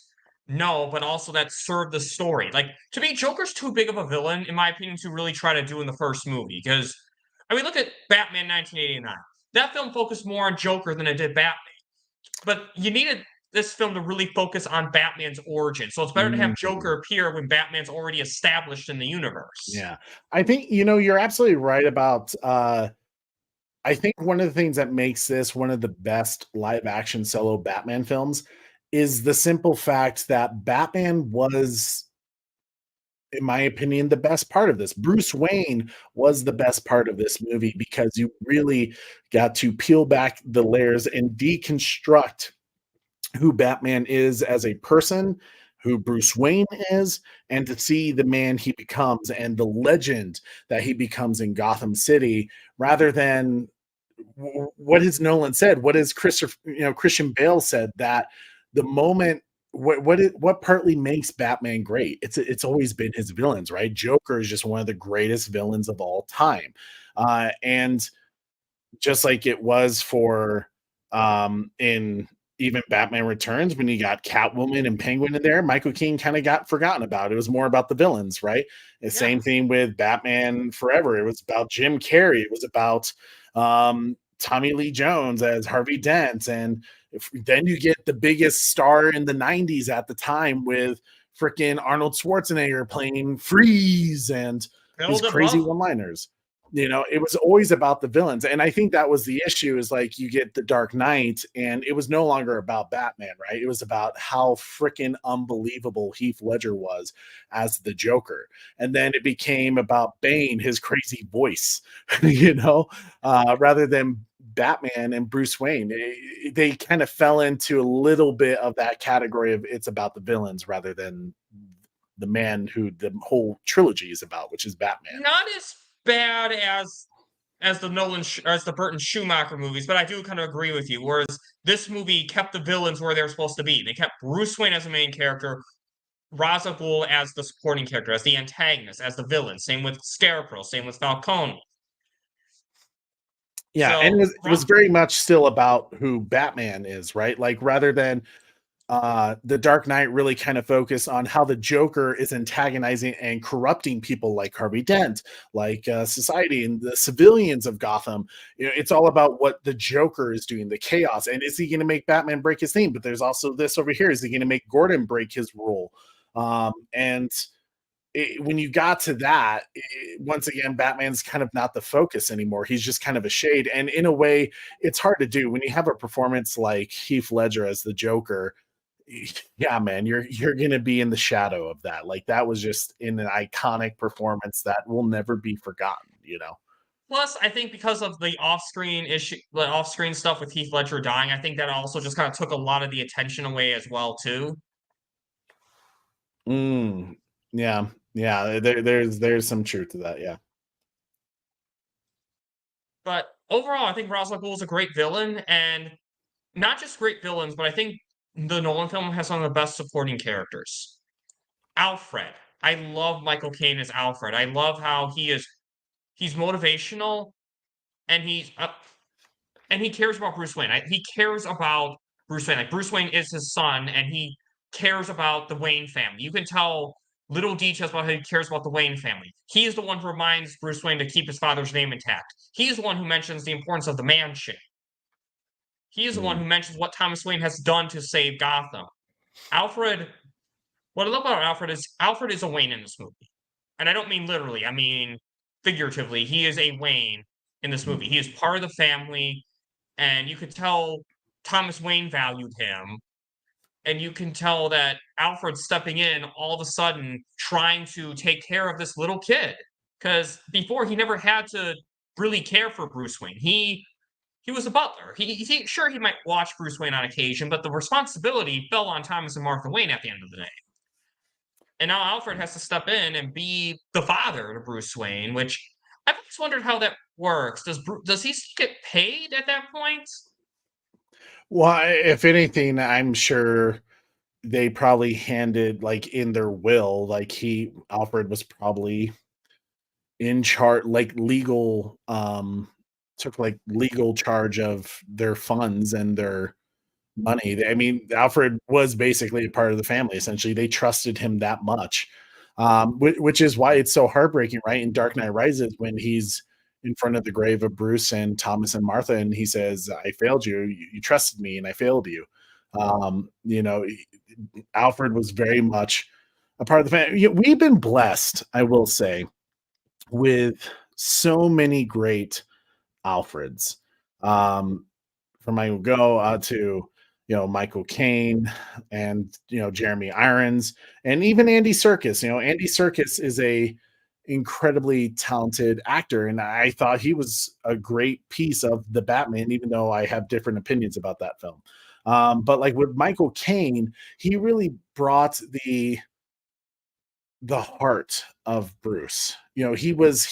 Speaker 3: know, but also that serve the story. Like, to me, Joker's too big of a villain, in my opinion, to really try to do in the first movie. Because, I mean, look at Batman 1989. That film focused more on Joker than it did Batman. But you needed this film to really focus on Batman's origin. So it's better to have Joker appear when Batman's already established in the universe.
Speaker 4: Yeah. I think, you're absolutely right about I think one of the things that makes this one of the best live action solo Batman films is the simple fact that Batman was, in my opinion, the best part of this. Bruce Wayne was the best part of this movie because you really got to peel back the layers and deconstruct who Batman is as a person, who Bruce Wayne is, and to see the man he becomes and the legend that he becomes in Gotham City, rather than what has Nolan said, what has Christian Bale said, that the moment what partly makes Batman great, it's always been his villains, right? Joker is just one of the greatest villains of all time, and just like it was for in even Batman Returns, when you got Catwoman and Penguin in there, Michael Keaton kind of got forgotten about. It was more about the villains, right? The same thing with Batman Forever. It was about Jim Carrey. It was about Tommy Lee Jones as Harvey Dent. And then you get the biggest star in the 90s at the time with freaking Arnold Schwarzenegger playing Freeze and these crazy one-liners. It was always about the villains. And I think that was the issue, is like you get the Dark Knight and it was no longer about Batman, right? It was about how freaking unbelievable Heath Ledger was as the Joker. And then it became about Bane, his crazy voice, rather than Batman and Bruce Wayne. They kind of fell into a little bit of that category of it's about the villains rather than the man who the whole trilogy is about, which is Batman.
Speaker 3: Not as bad as the Nolan as the Burton Schumacher movies, but I do kind of agree with you. Whereas this movie kept the villains where they're supposed to be. They kept Bruce Wayne as the main character, Ra's al Ghul as the supporting character, as the antagonist, as the villain. Same with Scarecrow. Same with Falcone.
Speaker 4: Yeah, so, and it was very much still about who Batman is, right? Like rather than the Dark Knight really kind of focused on how the Joker is antagonizing and corrupting people like Harvey Dent, like society and the civilians of Gotham. It's all about what the Joker is doing, the chaos. And is he going to make Batman break his theme? But there's also this over here. Is he going to make Gordon break his rule? When you got to that, once again, Batman's kind of not the focus anymore. He's just kind of a shade. And in a way, it's hard to do when you have a performance like Heath Ledger as the Joker. Yeah, man, you're gonna be in the shadow of that. Like that was just in an iconic performance that will never be forgotten.
Speaker 3: Plus, I think because of the off-screen stuff with Heath Ledger dying, I think that also just kind of took a lot of the attention away as well too.
Speaker 4: Yeah, yeah. There's some truth to that. Yeah.
Speaker 3: But overall, I think Ra's al Ghul is a great villain, and not just great villains, but I think the Nolan film has some of the best supporting characters. Alfred. I love Michael Caine as Alfred. I love how he's motivational and he cares about Bruce Wayne. He cares about Bruce Wayne. Like Bruce Wayne is his son, and he cares about the Wayne family. You can tell little details about how he cares about the Wayne family. He is the one who reminds Bruce Wayne to keep his father's name intact. He is the one who mentions the importance of the mansion. He is the one who mentions what Thomas Wayne has done to save Gotham. Alfred, what I love about Alfred is a Wayne in this movie. And I don't mean literally, I mean figuratively. He is a Wayne in this movie. He is part of the family, and you could tell Thomas Wayne valued him. And you can tell that Alfred stepping in all of a sudden trying to take care of this little kid. Because before he never had to really care for Bruce Wayne. He was a butler. Sure he might watch Bruce Wayne on occasion, but the responsibility fell on Thomas and Martha Wayne at the end of the day. And now Alfred has to step in and be the father to Bruce Wayne, which I've always wondered how that works. Does he get paid at that point?
Speaker 4: Well, if anything, I'm sure they probably handed like in their will, like Alfred was probably in charge, like legal, took like legal charge of their funds and their money. I mean, Alfred was basically a part of the family. Essentially, they trusted him that much, which is why it's so heartbreaking, right? In Dark Knight Rises, when he's in front of the grave of Bruce and Thomas and Martha, and he says, "I failed you. You trusted me, and I failed you." You know, Alfred was very much a part of the family. We've been blessed, I will say, with so many great Alfreds. From Michael Go to Michael Caine and Jeremy Irons and even Andy Serkis. Andy Serkis is a incredibly talented actor, and I thought he was a great piece of the Batman, even though I have different opinions about that film. But like with Michael Caine, he really brought the heart of Bruce. He was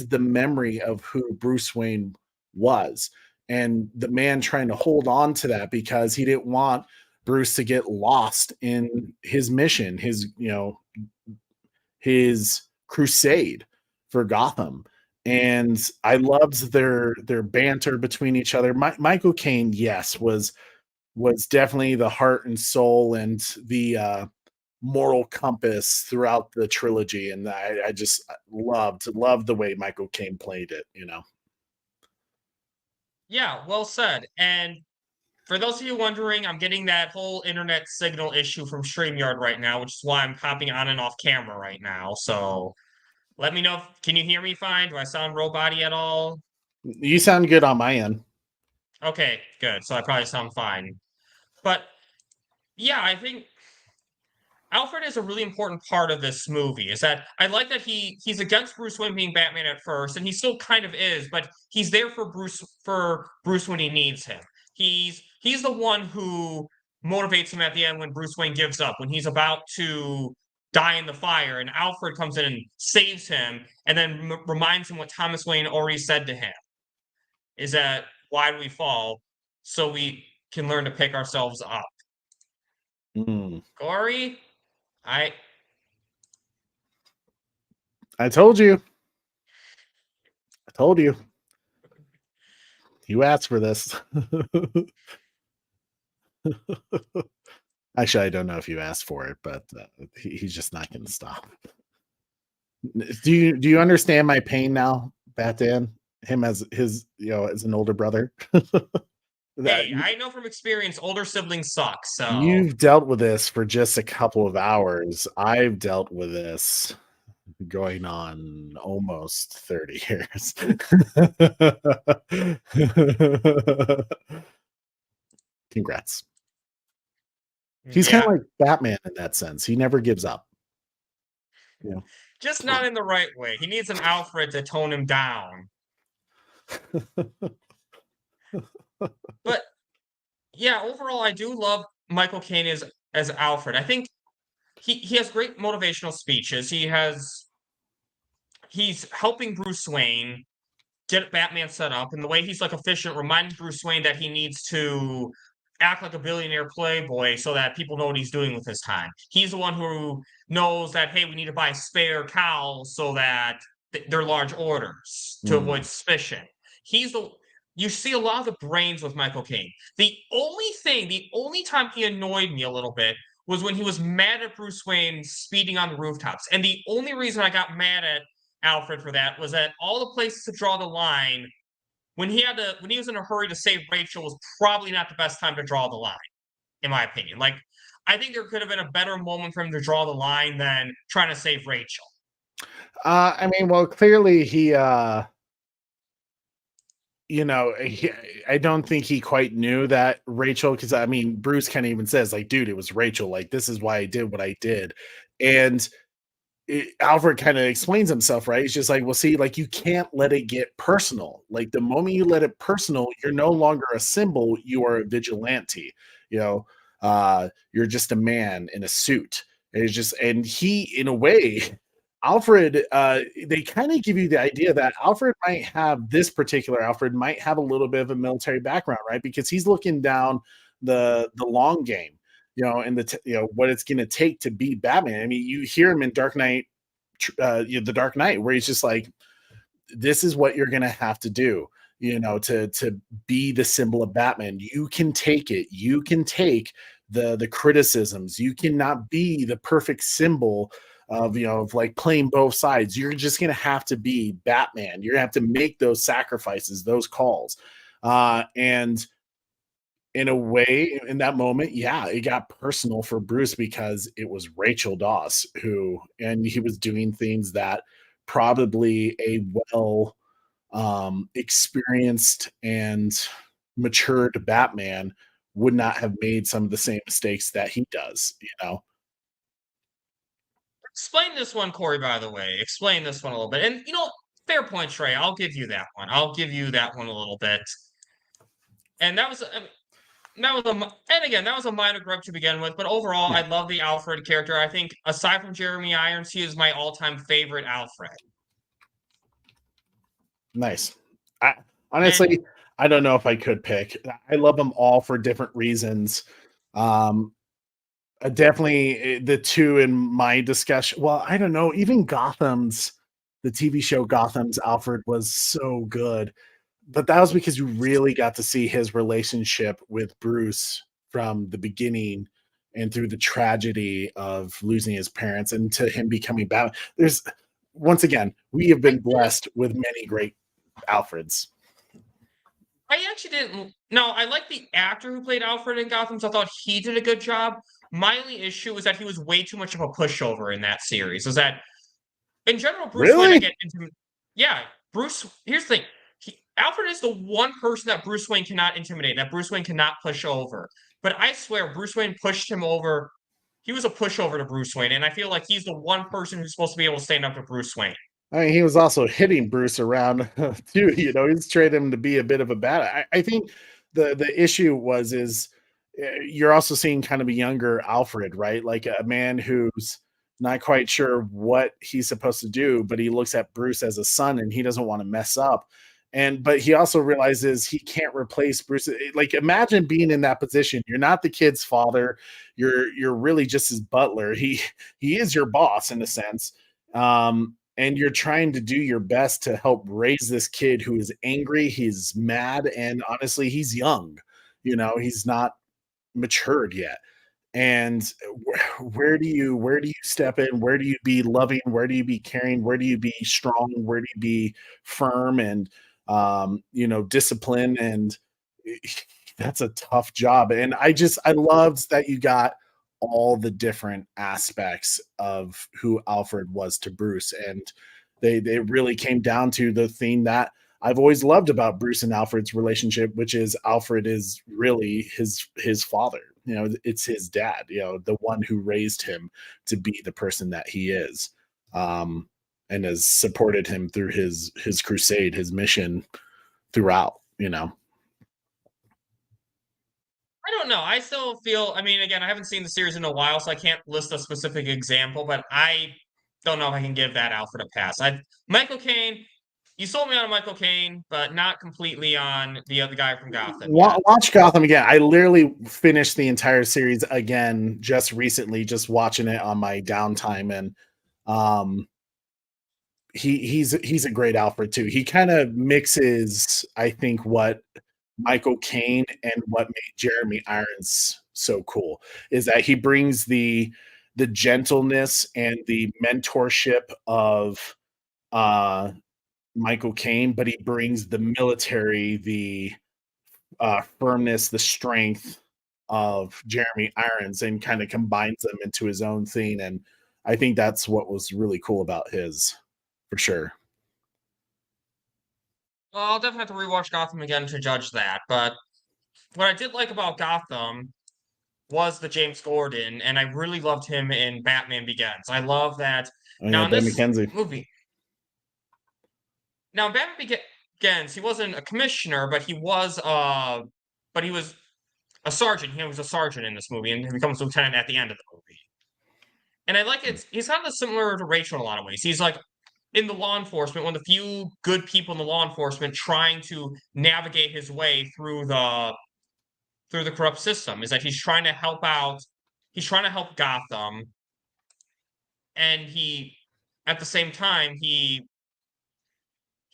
Speaker 4: the memory of who Bruce Wayne was, and the man trying to hold on to that because he didn't want Bruce to get lost in his mission, his crusade for Gotham. And I loved their banter between each other. Michael Caine, yes, was definitely the heart and soul and the moral compass throughout the trilogy, and I just loved the way Michael Caine played it.
Speaker 3: Yeah, well said. And for those of you wondering, I'm getting that whole internet signal issue from StreamYard right now, which is why I'm popping on and off camera right now. So let me know. Can you hear me fine? Do I sound robot-y at all?
Speaker 4: You sound good on my end.
Speaker 3: Okay, good. So I probably sound fine. But yeah, I think Alfred is a really important part of this movie. Is that I like that he's against Bruce Wayne being Batman at first, and he still kind of is, but he's there for Bruce when he needs him. He's the one who motivates him at the end when Bruce Wayne gives up, when he's about to die in the fire, and Alfred comes in and saves him, and then reminds him what Thomas Wayne already said to him. Is that why do we fall? So we can learn to pick ourselves up. Corey, I
Speaker 4: told you. I told you. You asked for this. Actually, I don't know if you asked for it, but he's just not going to stop. Do you understand my pain now, Batman? Him as his, as an older brother.
Speaker 3: Hey, I know from experience, older siblings suck. So
Speaker 4: you've dealt with this for just a couple of hours. I've dealt with this going on almost 30 years. Congrats. He's kind of like Batman in that sense. He never gives up.
Speaker 3: Just not in the right way. He needs an Alfred to tone him down. But yeah, overall, I do love Michael Caine as Alfred. I think he has great motivational speeches. He's helping Bruce Wayne get Batman set up, and the way he's like efficient, reminding Bruce Wayne that he needs to act like a billionaire playboy so that people know what he's doing with his time. He's the one who knows that, hey, we need to buy spare cows so that they're large orders to avoid suspicion. He's the You see a lot of the brains with Michael Caine. The only time he annoyed me a little bit was when he was mad at Bruce Wayne speeding on the rooftops. And the only reason I got mad at Alfred for that was that all the places to draw the line when he was in a hurry to save Rachel was probably not the best time to draw the line, in my opinion. Like, I think there could have been a better moment for him to draw the line than trying to save Rachel.
Speaker 4: I mean, well, clearly he I don't think he quite knew that Rachel, because I mean, Bruce kind of even says, like, dude, it was Rachel. Like, this is why I did what I did. And Alfred kind of explains himself, right? He's just like, well, see, like, you can't let it get personal. Like, the moment you let it personal, you're no longer a symbol, you are a vigilante. You're just a man in a suit. And he, in a way, Alfred, they kind of give you the idea that this particular Alfred might have a little bit of a military background, right? Because he's looking down the long game, and what it's going to take to be Batman. I mean, you hear him in Dark Knight, the Dark Knight, where he's just like, this is what you're going to have to do, to be the symbol of Batman. You can take it. You can take the criticisms. You cannot be the perfect symbol of like playing both sides. You're just going to have to be Batman. You're going to have to make those sacrifices, those calls. And in a way, in that moment, yeah, it got personal for Bruce because it was Rachel Dawes and he was doing things that probably a well experienced and matured Batman would not have made some of the same mistakes that he does,
Speaker 3: Explain this one, Corey, by the way. Explain this one a little bit. And, fair point, Trey. I'll give you that one. I'll give you that one a little bit. And that was a minor gripe to begin with, but overall, I love the Alfred character. I think aside from Jeremy Irons, he is my all-time favorite Alfred.
Speaker 4: Nice. Honestly, I don't know if I could pick. I love them all for different reasons. Definitely the two in my discussion. Well, I don't know. Even the TV show Gotham's Alfred was so good. But that was because you really got to see his relationship with Bruce from the beginning and through the tragedy of losing his parents and to him becoming Batman. Once again, we have been blessed with many great Alfreds.
Speaker 3: I actually didn't. No, I like the actor who played Alfred in Gotham, so I thought he did a good job. My only issue was that he was way too much of a pushover in that series. Was that, in general, Bruce
Speaker 4: Really?
Speaker 3: Wayne, I get into. Yeah, Bruce. Here's the thing. Alfred is the one person that Bruce Wayne cannot intimidate, that Bruce Wayne cannot push over. But I swear, Bruce Wayne pushed him over. He was a pushover to Bruce Wayne, and I feel like he's the one person who's supposed to be able to stand up to Bruce Wayne.
Speaker 4: I mean, he was also hitting Bruce around too. He's trained him to be a bit of a bad. I think the issue is you're also seeing kind of a younger Alfred, right? Like a man who's not quite sure what he's supposed to do, but he looks at Bruce as a son and he doesn't want to mess up. But he also realizes he can't replace Bruce. Like, imagine being in that position. You're not the kid's father. You're really just his butler. He is your boss in a sense. And you're trying to do your best to help raise this kid who is angry. He's mad. And honestly, he's young, he's not matured yet. And where do you step in? Where do you be loving? Where do you be caring? Where do you be strong? Where do you be firm and discipline? And that's a tough job. And I loved that you got all the different aspects of who Alfred was to Bruce. And they really came down to the thing that I've always loved about Bruce and Alfred's relationship, which is Alfred is really his father. It's his dad, the one who raised him to be the person that he is, and has supported him through his crusade, his mission throughout, you know.
Speaker 3: I don't know. I still feel, I mean, again, I haven't seen the series in a while, so I can't list a specific example, but I don't know if I can give that Alfred a pass. Michael Caine, you sold me on Michael Caine, but not completely on the other guy from Gotham yet.
Speaker 4: Watch Gotham again. I literally finished the entire series again just recently, just watching it on my downtime, and he's a great Alfred too. He kind of mixes, I think, what Michael Caine and what made Jeremy Irons so cool is that he brings the gentleness and the mentorship of Michael Caine, but he brings the military, the firmness, the strength of Jeremy Irons, and kind of combines them into his own thing. And I think that's what was really cool about his, for sure.
Speaker 3: Well, I'll definitely have to rewatch Gotham again to judge that. But what I did like about Gotham was the James Gordon, and I really loved him in Batman Begins. I love that. Now, in
Speaker 4: Ben
Speaker 3: this
Speaker 4: McKenzie
Speaker 3: movie, now in Batman Begins, he wasn't a commissioner, but he was a sergeant. He was a sergeant in this movie, and he becomes lieutenant at the end of the movie. And I like it. He's kind of similar to Rachel in a lot of ways. He's like in the law enforcement, one of the few good people in the law enforcement trying to navigate his way through the corrupt system. Is that he's trying to help out. He's trying to help Gotham, and at the same time, he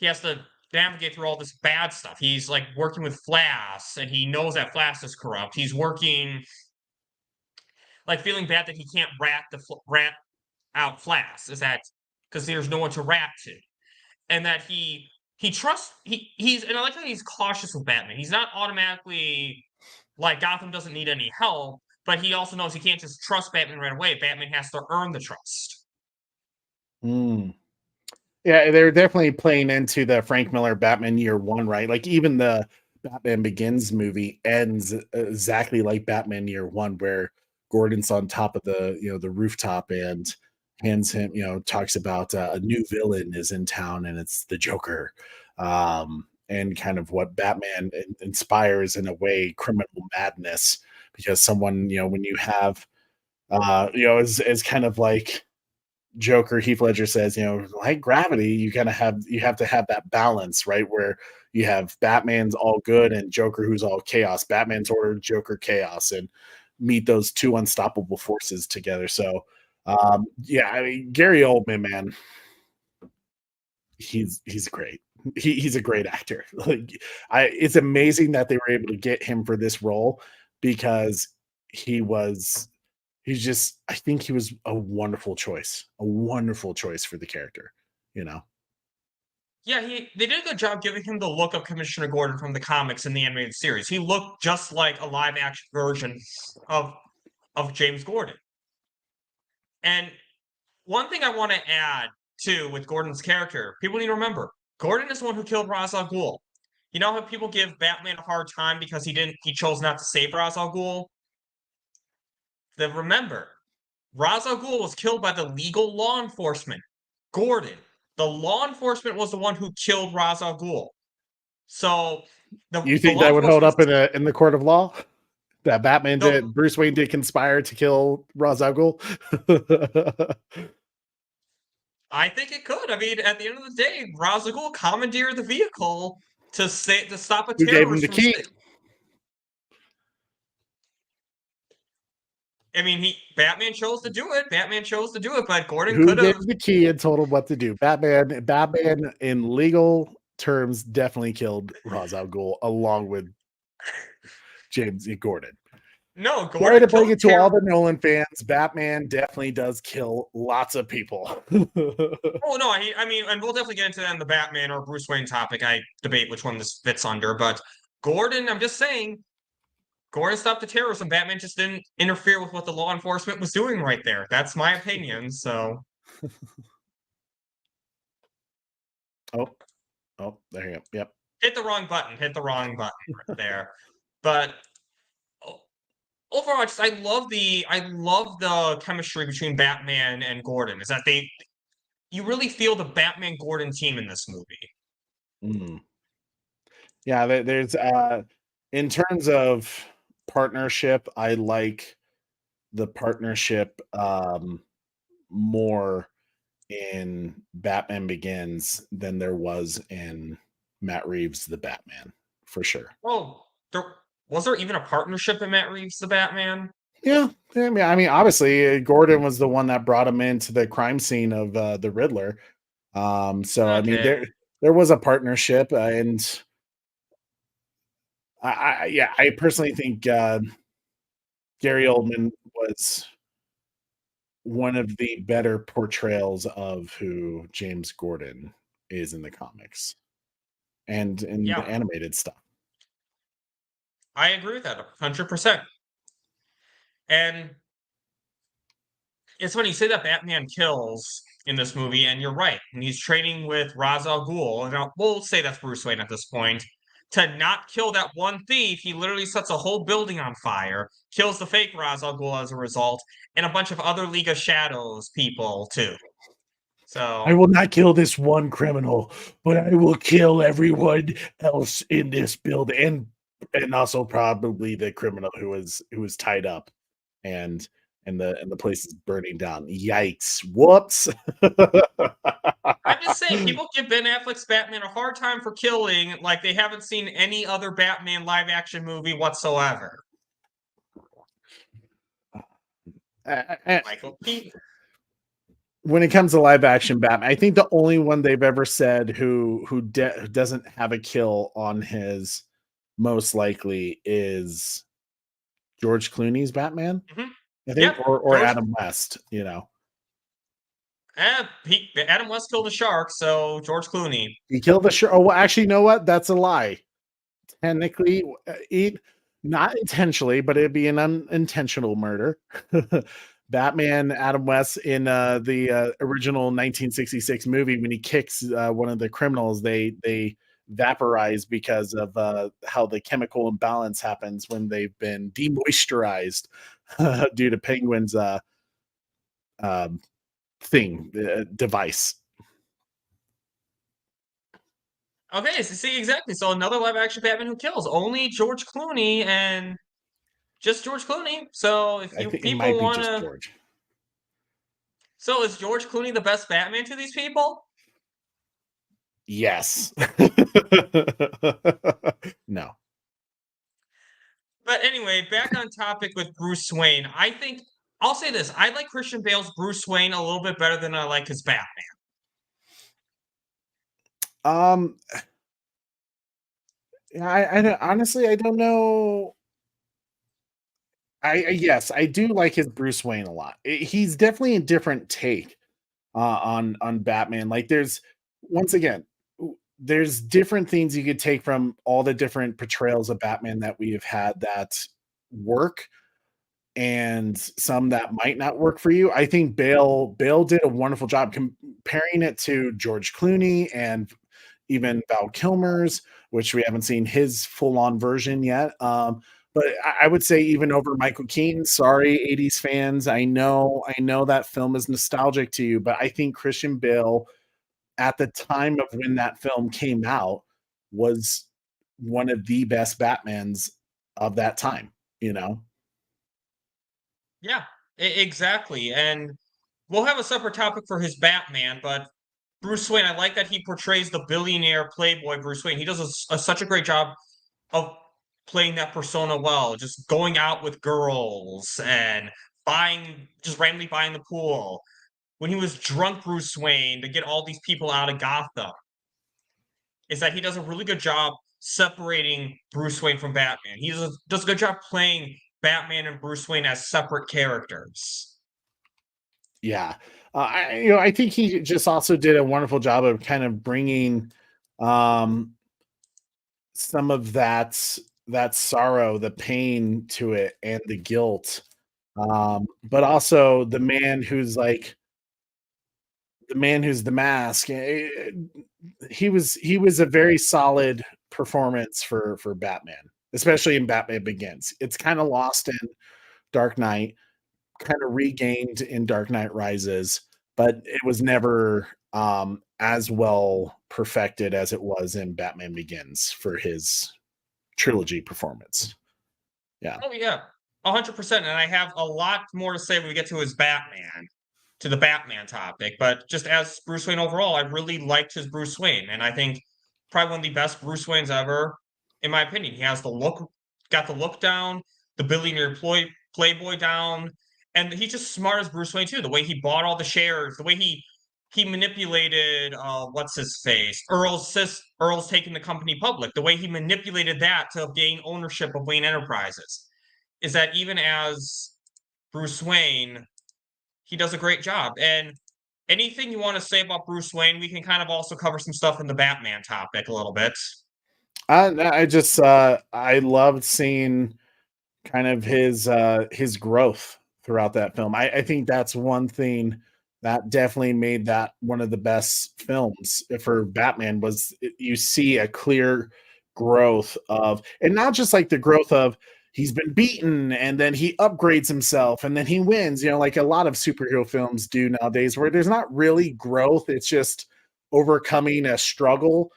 Speaker 3: has to navigate through all this bad stuff. He's like working with Flass, and he knows that Flass is corrupt. He's working, like, feeling bad that he can't rat out Flass. Is that because there's no one to rat to, and that he's and I like how he's cautious with Batman. He's not automatically like Gotham doesn't need any help, but he also knows he can't just trust Batman right away. Batman has to earn the trust.
Speaker 4: Yeah, they're definitely playing into the Frank Miller Batman Year One, right? Like even the Batman Begins movie ends exactly like Batman Year One, where Gordon's on top of the rooftop and hands him, talks about a new villain is in town and it's the Joker, and kind of what Batman inspires in a way criminal madness, because someone, when you have is kind of like Joker, Heath Ledger says, like gravity, you have to have that balance, right? Where you have Batman's all good and Joker who's all chaos. Batman's order, Joker chaos, and meet those two unstoppable forces together. So, yeah, I mean, Gary Oldman, man, he's great. He's a great actor. Like, it's amazing that they were able to get him for this role, because I think he was a wonderful choice for the character,
Speaker 3: Yeah, they did a good job giving him the look of Commissioner Gordon from the comics in the animated series. He looked just like a live action version of James Gordon. And one thing I want to add too with Gordon's character, people need to remember, Gordon is the one who killed Ra's al Ghul. You know how people give Batman a hard time because he chose not to save Ra's al Ghul? Then remember, Ra's al Ghul was killed by the legal law enforcement. Gordon, the law enforcement, was the one who killed Ra's al Ghul. So,
Speaker 4: you think that would hold up in the court of law? That Bruce Wayne did conspire to kill Ra's al Ghul?
Speaker 3: I think it could. I mean, at the end of the day, Ra's al Ghul commandeered the vehicle to stop a terrorist. Who
Speaker 4: gave him the key?
Speaker 3: I mean, Batman chose to do it. But Gordon
Speaker 4: could have. Who gave the key and told him what to do? Batman, in legal terms, definitely killed Ra's al Ghul along with James E. Gordon.
Speaker 3: No, Gordon.
Speaker 4: Sorry to bring it to all the Nolan fans. Batman definitely does kill lots of people.
Speaker 3: Oh no, I mean, and we'll definitely get into that in the Batman or Bruce Wayne topic. I debate which one this fits under, but Gordon, I'm just saying, Gordon stopped the terrorism. Batman just didn't interfere with what the law enforcement was doing right there. That's my opinion. So.
Speaker 4: Oh, there you go. Yep.
Speaker 3: Hit the wrong button right there. But overall, I love the chemistry between Batman and Gordon. Is that you really feel the Batman Gordon team in this movie.
Speaker 4: Yeah, there's in terms of partnership, I like the partnership more in Batman Begins than there was in Matt Reeves' The Batman, for sure.
Speaker 3: Oh, there even a partnership in Matt Reeves' The Batman?
Speaker 4: Yeah, I mean, obviously, Gordon was the one that brought him into the crime scene of the Riddler. So I mean,
Speaker 3: Okay.
Speaker 4: there was a partnership, and yeah, I personally think Gary Oldman was one of the better portrayals of who James Gordon is in the comics and in the
Speaker 3: Yeah,
Speaker 4: animated stuff.
Speaker 3: I agree with that 100%. And it's funny you say that Batman kills in this movie, and you're right. And he's training with Ra's al Ghul, and we'll say that's Bruce Wayne at this point. To not kill that one thief, he literally sets a whole building on fire, kills the fake Ra's al Ghul as a result, and a bunch of other League of Shadows people too.
Speaker 4: I
Speaker 3: So
Speaker 4: will not kill this one criminal, but I will kill everyone else in this building, and also probably the criminal who was tied up, and and the place is burning down. Yikes! Whoops!
Speaker 3: I'm just saying, people give Ben Affleck's Batman a hard time for killing, like they haven't seen any other Batman live action movie whatsoever. Michael Keaton.
Speaker 4: When it comes to live action Batman, I think the only one they've ever said who doesn't have a kill on his most likely is George Clooney's Batman,
Speaker 3: Mhm.
Speaker 4: I think,
Speaker 3: Yep,
Speaker 4: or
Speaker 3: George.
Speaker 4: Adam West.
Speaker 3: Adam West killed a shark, so George Clooney.
Speaker 4: He killed the shark. Oh, well, actually, you know what? That's a lie. Technically, not intentionally, but it'd be an unintentional murder. Batman, Adam West in the original 1966 movie, when he kicks one of the criminals, they vaporize because of how the chemical imbalance happens when they've been demoisturized due to Penguin's um, device.
Speaker 3: Okay, so see exactly. So another live action Batman who kills only George Clooney and just George Clooney. So if
Speaker 4: I
Speaker 3: you
Speaker 4: think it
Speaker 3: people
Speaker 4: might be
Speaker 3: want
Speaker 4: just
Speaker 3: to,
Speaker 4: George.
Speaker 3: so is George Clooney the best Batman to these people?
Speaker 4: Yes. No.
Speaker 3: But anyway, back on topic with Bruce Wayne. I think I'll say this: I like Christian Bale's Bruce Wayne a little bit better than I like his Batman.
Speaker 4: Um, honestly, I don't know. Yes, I do like his Bruce Wayne a lot. He's definitely a different take on Batman. Like, once again, there's different things you could take from all the different portrayals of Batman that we have had that work, and some that might not work for you. I think Bale did a wonderful job comparing it to George Clooney and even Val Kilmer's, which we haven't seen his full on version yet. But I would say even over Michael Keaton. Sorry, 80s fans. I know that film is nostalgic to you, but I think Christian Bale at the time of when that film came out was one of the best Batmans of that time, you know?
Speaker 3: Yeah, exactly. And we'll have a separate topic for his Batman, but Bruce Wayne, I like that he portrays the billionaire playboy Bruce Wayne. He does such a great job of playing that persona well, just going out with girls and just randomly buying the pool. When he was drunk Bruce Wayne to get all these people out of Gotham, is that he does a really good job separating Bruce Wayne from Batman. He does a good job playing Batman and Bruce Wayne as separate characters.
Speaker 4: Yeah. I think he just also did a wonderful job of kind of bringing um, some of that sorrow, the pain to it, and the guilt. But also the man who's the mask. He was a very solid performance for Batman, especially in Batman Begins. It's kind of lost in Dark Knight, kind of regained in Dark Knight Rises, but it was never as well perfected as it was in Batman Begins for his trilogy performance. Yeah.
Speaker 3: Oh yeah, 100%. And I have a lot more to say when we get to the Batman topic. But just as Bruce Wayne overall, I really liked his Bruce Wayne, and I think probably one of the best Bruce Waynes ever, in my opinion. He has got the look down, the billionaire playboy down, and he's just smart as Bruce Wayne too. The way he bought all the shares, the way he manipulated what's his face, Earl's taking the company public, the way he manipulated that to gain ownership of Wayne Enterprises, is that even as Bruce Wayne, he does a great job. And anything you want to say about Bruce Wayne, we can kind of also cover some stuff in the Batman topic a little bit.
Speaker 4: I just I loved seeing kind of his growth throughout that film. I think that's one thing that definitely made that one of the best films for Batman. Was you see a clear growth of, and not just like the growth of he's been beaten and then he upgrades himself and then he wins, like a lot of superhero films do nowadays, where there's not really growth, it's just overcoming a struggle.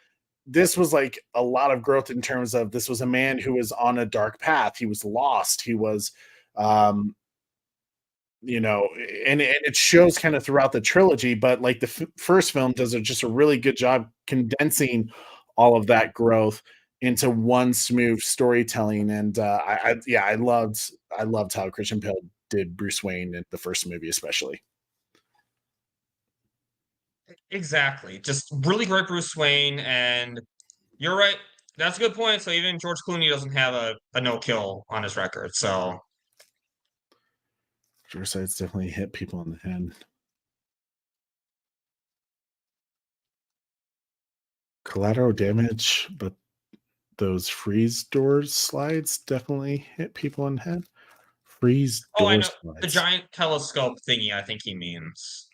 Speaker 4: This was like a lot of growth in terms of, this was a man who was on a dark path, he was lost, he was and it shows kind of throughout the trilogy, but like the first film does just a really good job condensing all of that growth into one smooth storytelling. And I loved how Christian Bale did Bruce Wayne in the first movie, especially.
Speaker 3: Exactly. Just really great Bruce Wayne. And you're right. That's a good point. So even George Clooney doesn't have a no-kill on his record. So
Speaker 4: Suicide's definitely hit people in the head. Collateral damage, but those freeze doors slides definitely hit people in the head. Freeze door
Speaker 3: I know
Speaker 4: slides.
Speaker 3: the giant telescope thingy, I think he means.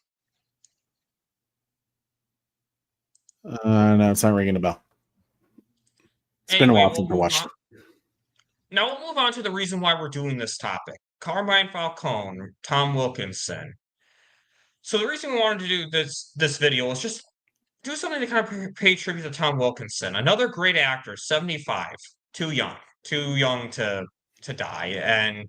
Speaker 4: No, it's not ringing a bell. It's been a while since I watched it.
Speaker 3: Now we'll move on to the reason why we're doing this topic. Carmine Falcone, Tom Wilkinson. So the reason we wanted to do this video is just do something to kind of pay tribute to Tom Wilkinson, another great actor, 75, too young to die. And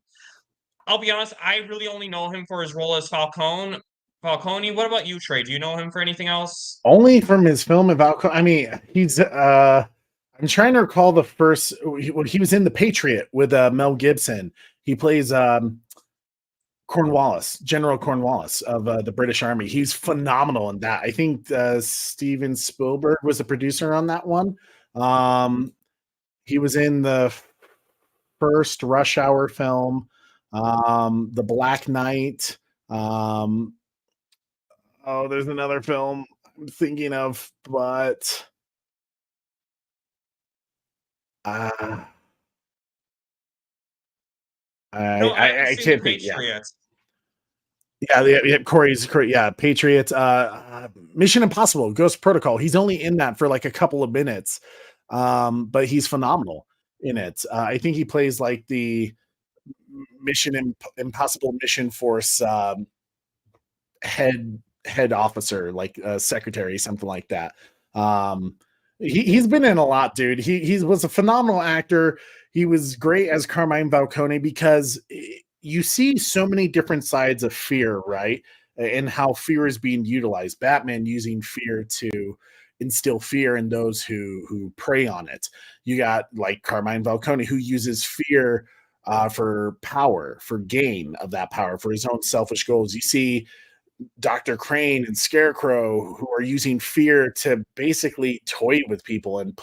Speaker 3: I'll be honest, I really only know him for his role as Falcone. What about you, Trey? Do you know him for anything else?
Speaker 4: Only from his film about, I mean, he's I'm trying to recall the first, when he was in The Patriot with Mel Gibson. He plays Cornwallis, General Cornwallis of the British Army. He's phenomenal in that. I think Steven Spielberg was the producer on that one. He was in the first Rush Hour film, The Black Knight. There's another film I'm thinking of, but I can't think. Yeah, Corey's correct. Yeah, Patriots, Mission Impossible, Ghost Protocol. He's only in that for like a couple of minutes, but he's phenomenal in it. I think he plays like the Impossible Mission Force head officer, like secretary, something like that. He's been in a lot, dude. He was a phenomenal actor. He was great as Carmine Falcone because you see so many different sides of fear, right? And how fear is being utilized. Batman using fear to instill fear in those who prey on it. You got like Carmine Falcone, who uses fear for power, for gain of that power, for his own selfish goals. You see Dr. Crane and Scarecrow, who are using fear to basically toy with people and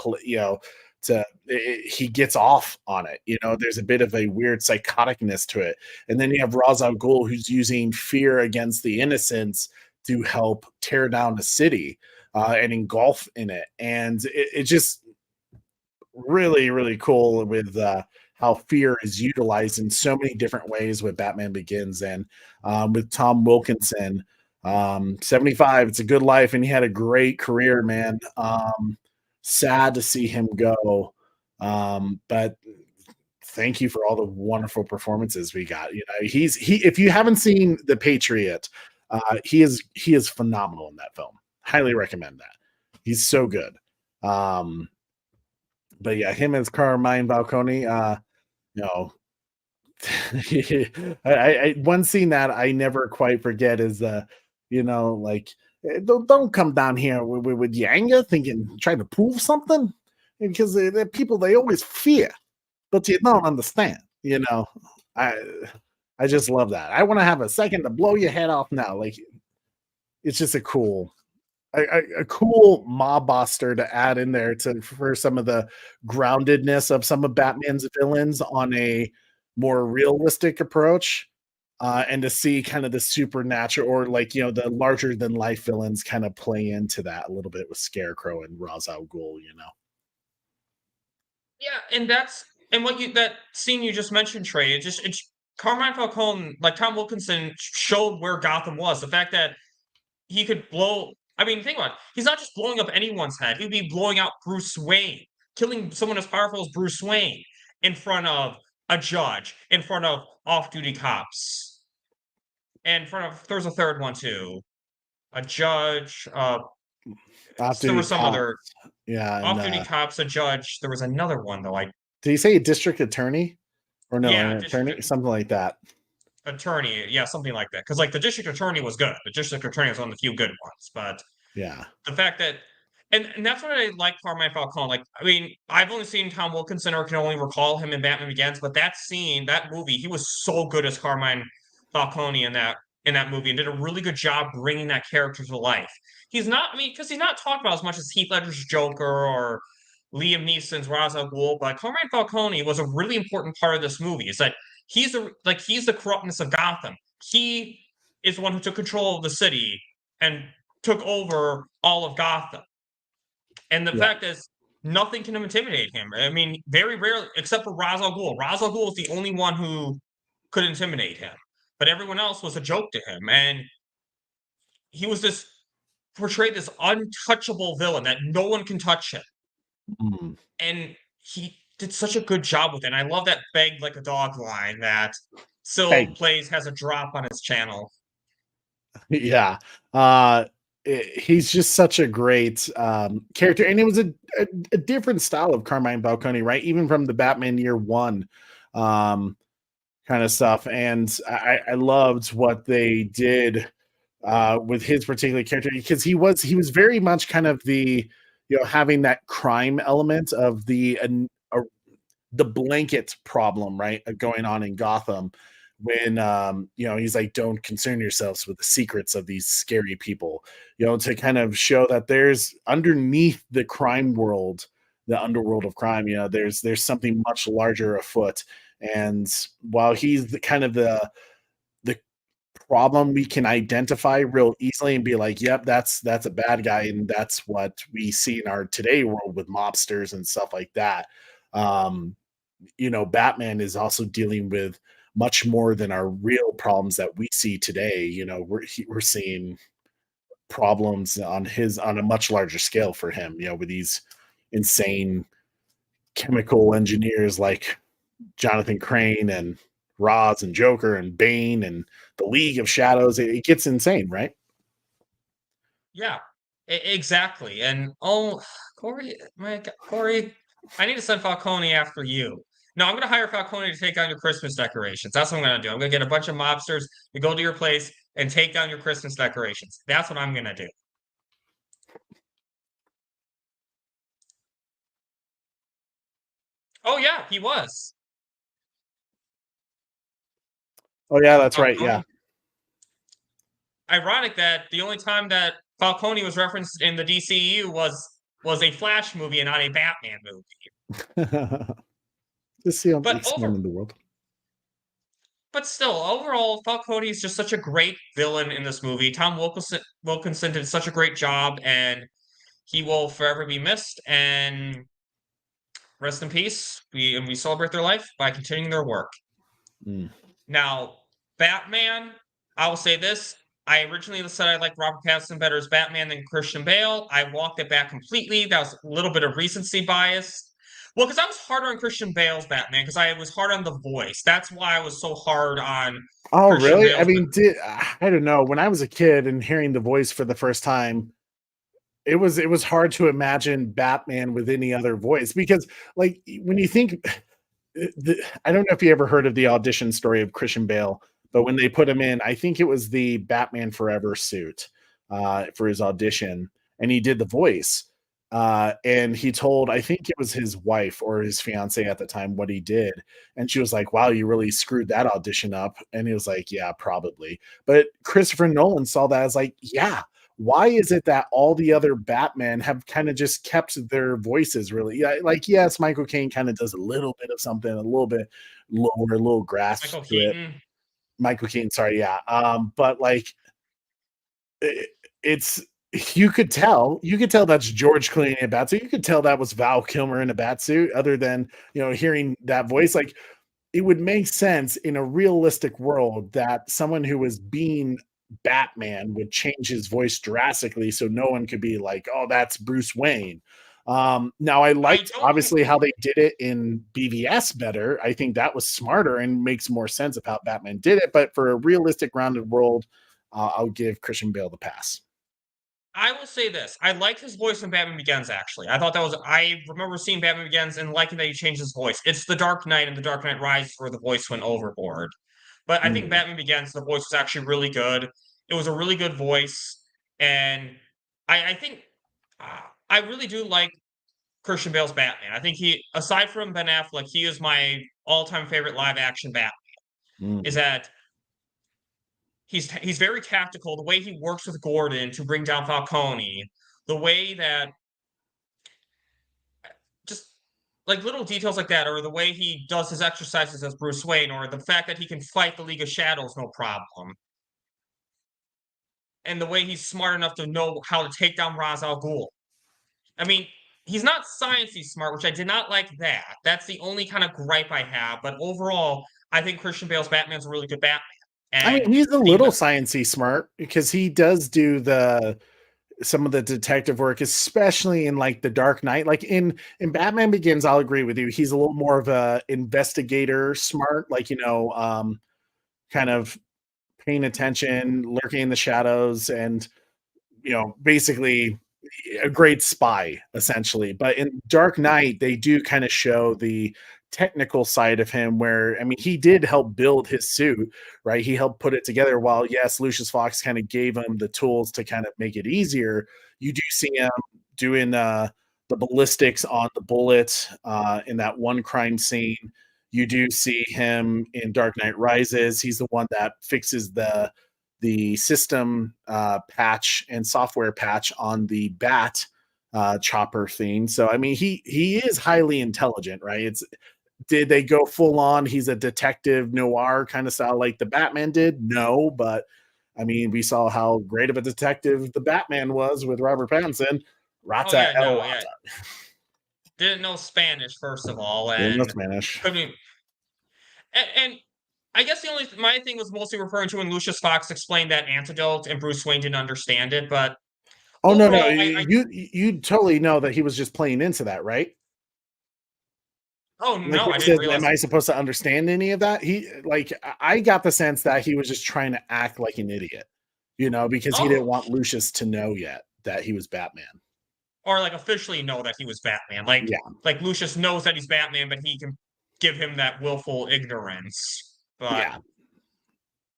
Speaker 4: he gets off on it. There's a bit of a weird psychoticness to it. And then you have Ra's al Ghul, who's using fear against the innocents to help tear down a city and engulf in it. And it's just really, really cool with how fear is utilized in so many different ways with Batman Begins. And with Tom Wilkinson, 75, it's a good life, and he had a great career, man. Sad to see him go, but thank you for all the wonderful performances we got. If you haven't seen The Patriot, he is phenomenal in that film. highly recommend that. He's so good. But yeah, him as Carmine Falcone, you know, one scene that I never quite forget is like don't come down here with your anger thinking trying to prove something, because they're people they always fear, but you don't understand. I I just love that. I want to have a second to blow your head off now. Like it's just a cool mob buster to add in there for some of the groundedness of some of Batman's villains on a more realistic approach, and to see kind of the supernatural or the larger than life villains kind of play into that a little bit with Scarecrow and Ra's al Ghul.
Speaker 3: Yeah, and that scene you just mentioned, Trey. It's Carmine Falcone, like Tom Wilkinson, showed where Gotham was. The fact that he could blow. I mean, think about it. He's not just blowing up anyone's head. He'd be blowing out Bruce Wayne, killing someone as powerful as Bruce Wayne in front of a judge, in front of off-duty cops, in front of. There's a third one too, a judge. There was some other.
Speaker 4: Yeah,
Speaker 3: off-duty cops, a judge. There was another one though.
Speaker 4: Did he say a district attorney? Or no,
Speaker 3: Yeah,
Speaker 4: an attorney, something like that.
Speaker 3: Attorney, yeah, something like that. Because the district attorney was good. The district attorney was one of the few good ones. But
Speaker 4: yeah,
Speaker 3: the fact that, and that's what I like Carmine Falcone. Like, I mean, I've only seen Tom Wilkinson, or can only recall him in Batman Begins. But that scene, that movie, he was so good as Carmine Falcone in that movie, and did a really good job bringing that character to life. He's not, I mean, because he's not talked about as much as Heath Ledger's Joker or Liam Neeson's Ra's al Ghul, but Carmine Falcone was a really important part of this movie. It's that he's the corruptness of Gotham. He is the one who took control of the city and took over all of Gotham. And the fact is, nothing can intimidate him. I mean, very rarely, except for Ra's al Ghul. Ra's al Ghul is the only one who could intimidate him, but everyone else was a joke to him. And he was portrayed this untouchable villain that no one can touch him.
Speaker 4: Mm.
Speaker 3: And he did such a good job with it. And I love that "beg like a dog" line that still plays, has a drop on his channel.
Speaker 4: Yeah. He's just such a great character. And it was a different style of Carmine Falcone, right? Even from the Batman Year One kind of stuff. And I loved what they did with his particular character, because he was very much kind of the having that crime element of the blanket problem, right, going on in Gotham, when he's like, don't concern yourselves with the secrets of these scary people, to kind of show that there's underneath the crime world, the underworld of crime, there's something much larger afoot. And while he's the kind of the problem we can identify real easily and be like, yep, that's a bad guy, and that's what we see in our today world with mobsters and stuff like that. Batman is also dealing with much more than our real problems that we see today. We're seeing problems on a much larger scale for him, with these insane chemical engineers like Jonathan Crane and Ra's and Joker and Bane and the League of Shadows. It gets insane, right?
Speaker 3: Yeah, exactly. And Corey, I need to send Falcone after you. No, I'm going to hire Falcone to take down your Christmas decorations. That's what I'm going to do. I'm going to get a bunch of mobsters to go to your place and take down your Christmas decorations. That's what I'm going to do. Oh, yeah, he was.
Speaker 4: Oh, yeah, that's right. Yeah.
Speaker 3: Ironic that the only time that Falcone was referenced in the DCU was a Flash movie and not a Batman movie.
Speaker 4: Just see how it's in the world.
Speaker 3: But still, overall, Falcone is just such a great villain in this movie. Tom Wilkinson did such a great job, and he will forever be missed. And rest in peace. We celebrate their life by continuing their work.
Speaker 4: Mm.
Speaker 3: Now, Batman, I will say this. I originally said I liked Robert Pattinson better as Batman than Christian Bale. I walked it back completely. That was a little bit of recency bias. Well, because I was harder on Christian Bale's Batman, because I was hard on the voice. That's why I was so hard on.
Speaker 4: Oh,
Speaker 3: Christian
Speaker 4: really?
Speaker 3: Bale's
Speaker 4: I mean, I don't know. When I was a kid and hearing the voice for the first time, it was hard to imagine Batman with any other voice because, like, when you think, I don't know if you ever heard of the audition story of Christian Bale, but when they put him in, I think it was the Batman Forever suit for his audition, and he did the voice. And he told, I think it was his wife or his fiance at the time, what he did. And she was like, wow, you really screwed that audition up. And he was like, yeah, probably. But Christopher Nolan saw that as like, yeah, why is it that all the other Batman have kind of just kept their voices really? Yeah, like, yes, Michael Caine kind of does a little bit of something, a little bit lower, a little grasp
Speaker 3: Michael
Speaker 4: to it.
Speaker 3: Keaton.
Speaker 4: Michael Caine, sorry, yeah. But like, it's you could tell that's George Clooney in a bat suit. You could tell that was Val Kilmer in a bat suit, other than hearing that voice. Like, it would make sense in a realistic world that someone who was being Batman would change his voice drastically so no one could be like, oh, that's Bruce Wayne. Now I
Speaker 3: I
Speaker 4: liked
Speaker 3: don't think
Speaker 4: obviously how they did it in BVS better. I think that was smarter and makes more sense of how Batman did it. But for a realistic grounded world, I'll give Christian Bale the pass.
Speaker 3: I will say this. I liked his voice in Batman Begins, actually. I remember seeing Batman Begins and liking that he changed his voice. It's The Dark Knight and The Dark Knight Rises where the voice went overboard. But I think
Speaker 4: Mm.
Speaker 3: Batman Begins, the voice was actually really good. It was a really good voice. And I think I really do like Christian Bale's Batman. I think aside from Ben Affleck, he is my all-time favorite live action Batman. Is
Speaker 4: Mm.
Speaker 3: that he's very tactical. The way he works with Gordon to bring down Falcone, the way that just like little details like that, or the way he does his exercises as Bruce Wayne, or the fact that he can fight the League of Shadows no problem, and the way he's smart enough to know how to take down Ra's al Ghul. I mean, he's not sciencey smart, which I did not like that. That's the only kind of gripe I have. But overall, I think Christian Bale's Batman's a really good Batman.
Speaker 4: I
Speaker 3: And
Speaker 4: mean, he's a
Speaker 3: the
Speaker 4: little sciencey smart because he does do some of the detective work, especially in like the Dark Knight. Like in Batman Begins, I'll agree with you. He's a little more of a investigator smart, like kind of paying attention, lurking in the shadows, and basically a great spy essentially. But in Dark Knight, they do kind of show the technical side of him where, I mean, he did help build his suit, right? He helped put it together. While yes, Lucius Fox kind of gave him the tools to kind of make it easier, you do see him doing the ballistics on the bullet in that one crime scene. You do see him in Dark Knight Rises. He's the one that fixes the system patch and software patch on the bat chopper thing. So I mean, he is highly intelligent, right? Did they go full on? He's a detective noir kind of style like the Batman did? No, but I mean, we saw how great of a detective the Batman was with Robert Pattinson.
Speaker 3: oh
Speaker 4: Rata
Speaker 3: yeah,
Speaker 4: el
Speaker 3: no, yeah.
Speaker 4: rata.
Speaker 3: Didn't know Spanish first of all,
Speaker 4: In the
Speaker 3: and
Speaker 4: Spanish.
Speaker 3: couldn't. And I guess my thing was mostly referring to when Lucius Fox explained that antidote and Bruce Wayne didn't understand it. But
Speaker 4: Oh no,
Speaker 3: overall, I
Speaker 4: you totally know that he was just playing into that, right?
Speaker 3: oh
Speaker 4: Like
Speaker 3: no,
Speaker 4: when
Speaker 3: I
Speaker 4: he
Speaker 3: didn't
Speaker 4: says,
Speaker 3: realize.
Speaker 4: "Am I supposed to understand any of that?" I got the sense that he was just trying to act like an idiot, because he didn't
Speaker 3: Oh,
Speaker 4: want Lucius to know yet that he was Batman.
Speaker 3: or like officially know that he was Batman. Like Lucius knows that he's Batman, but he can give him that willful ignorance. But
Speaker 4: Yeah,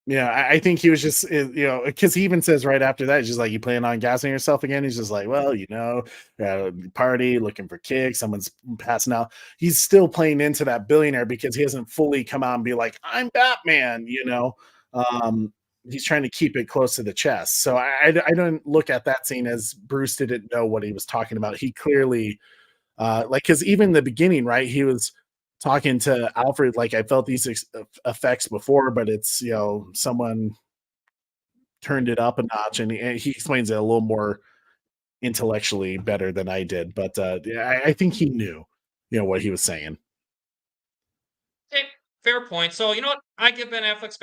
Speaker 4: yeah. I think he was just, because he even says right after that, he's just like, "You plan on gassing yourself again?" He's just like, "Well, party, looking for kicks, someone's passing out." He's still playing into that billionaire because he hasn't fully come out and be like, "I'm Batman," Um, he's trying to keep it close to the chest. So I don't look at that scene as Bruce didn't know what he was talking about. He clearly, because even in the beginning, right, he was talking to Alfred like, I felt these effects before, but it's someone turned it up a notch, and he explains it a little more intellectually better than I did. But yeah, I think he knew what he was saying.
Speaker 3: okay, fair point. So you know what? I give Ben Affleck's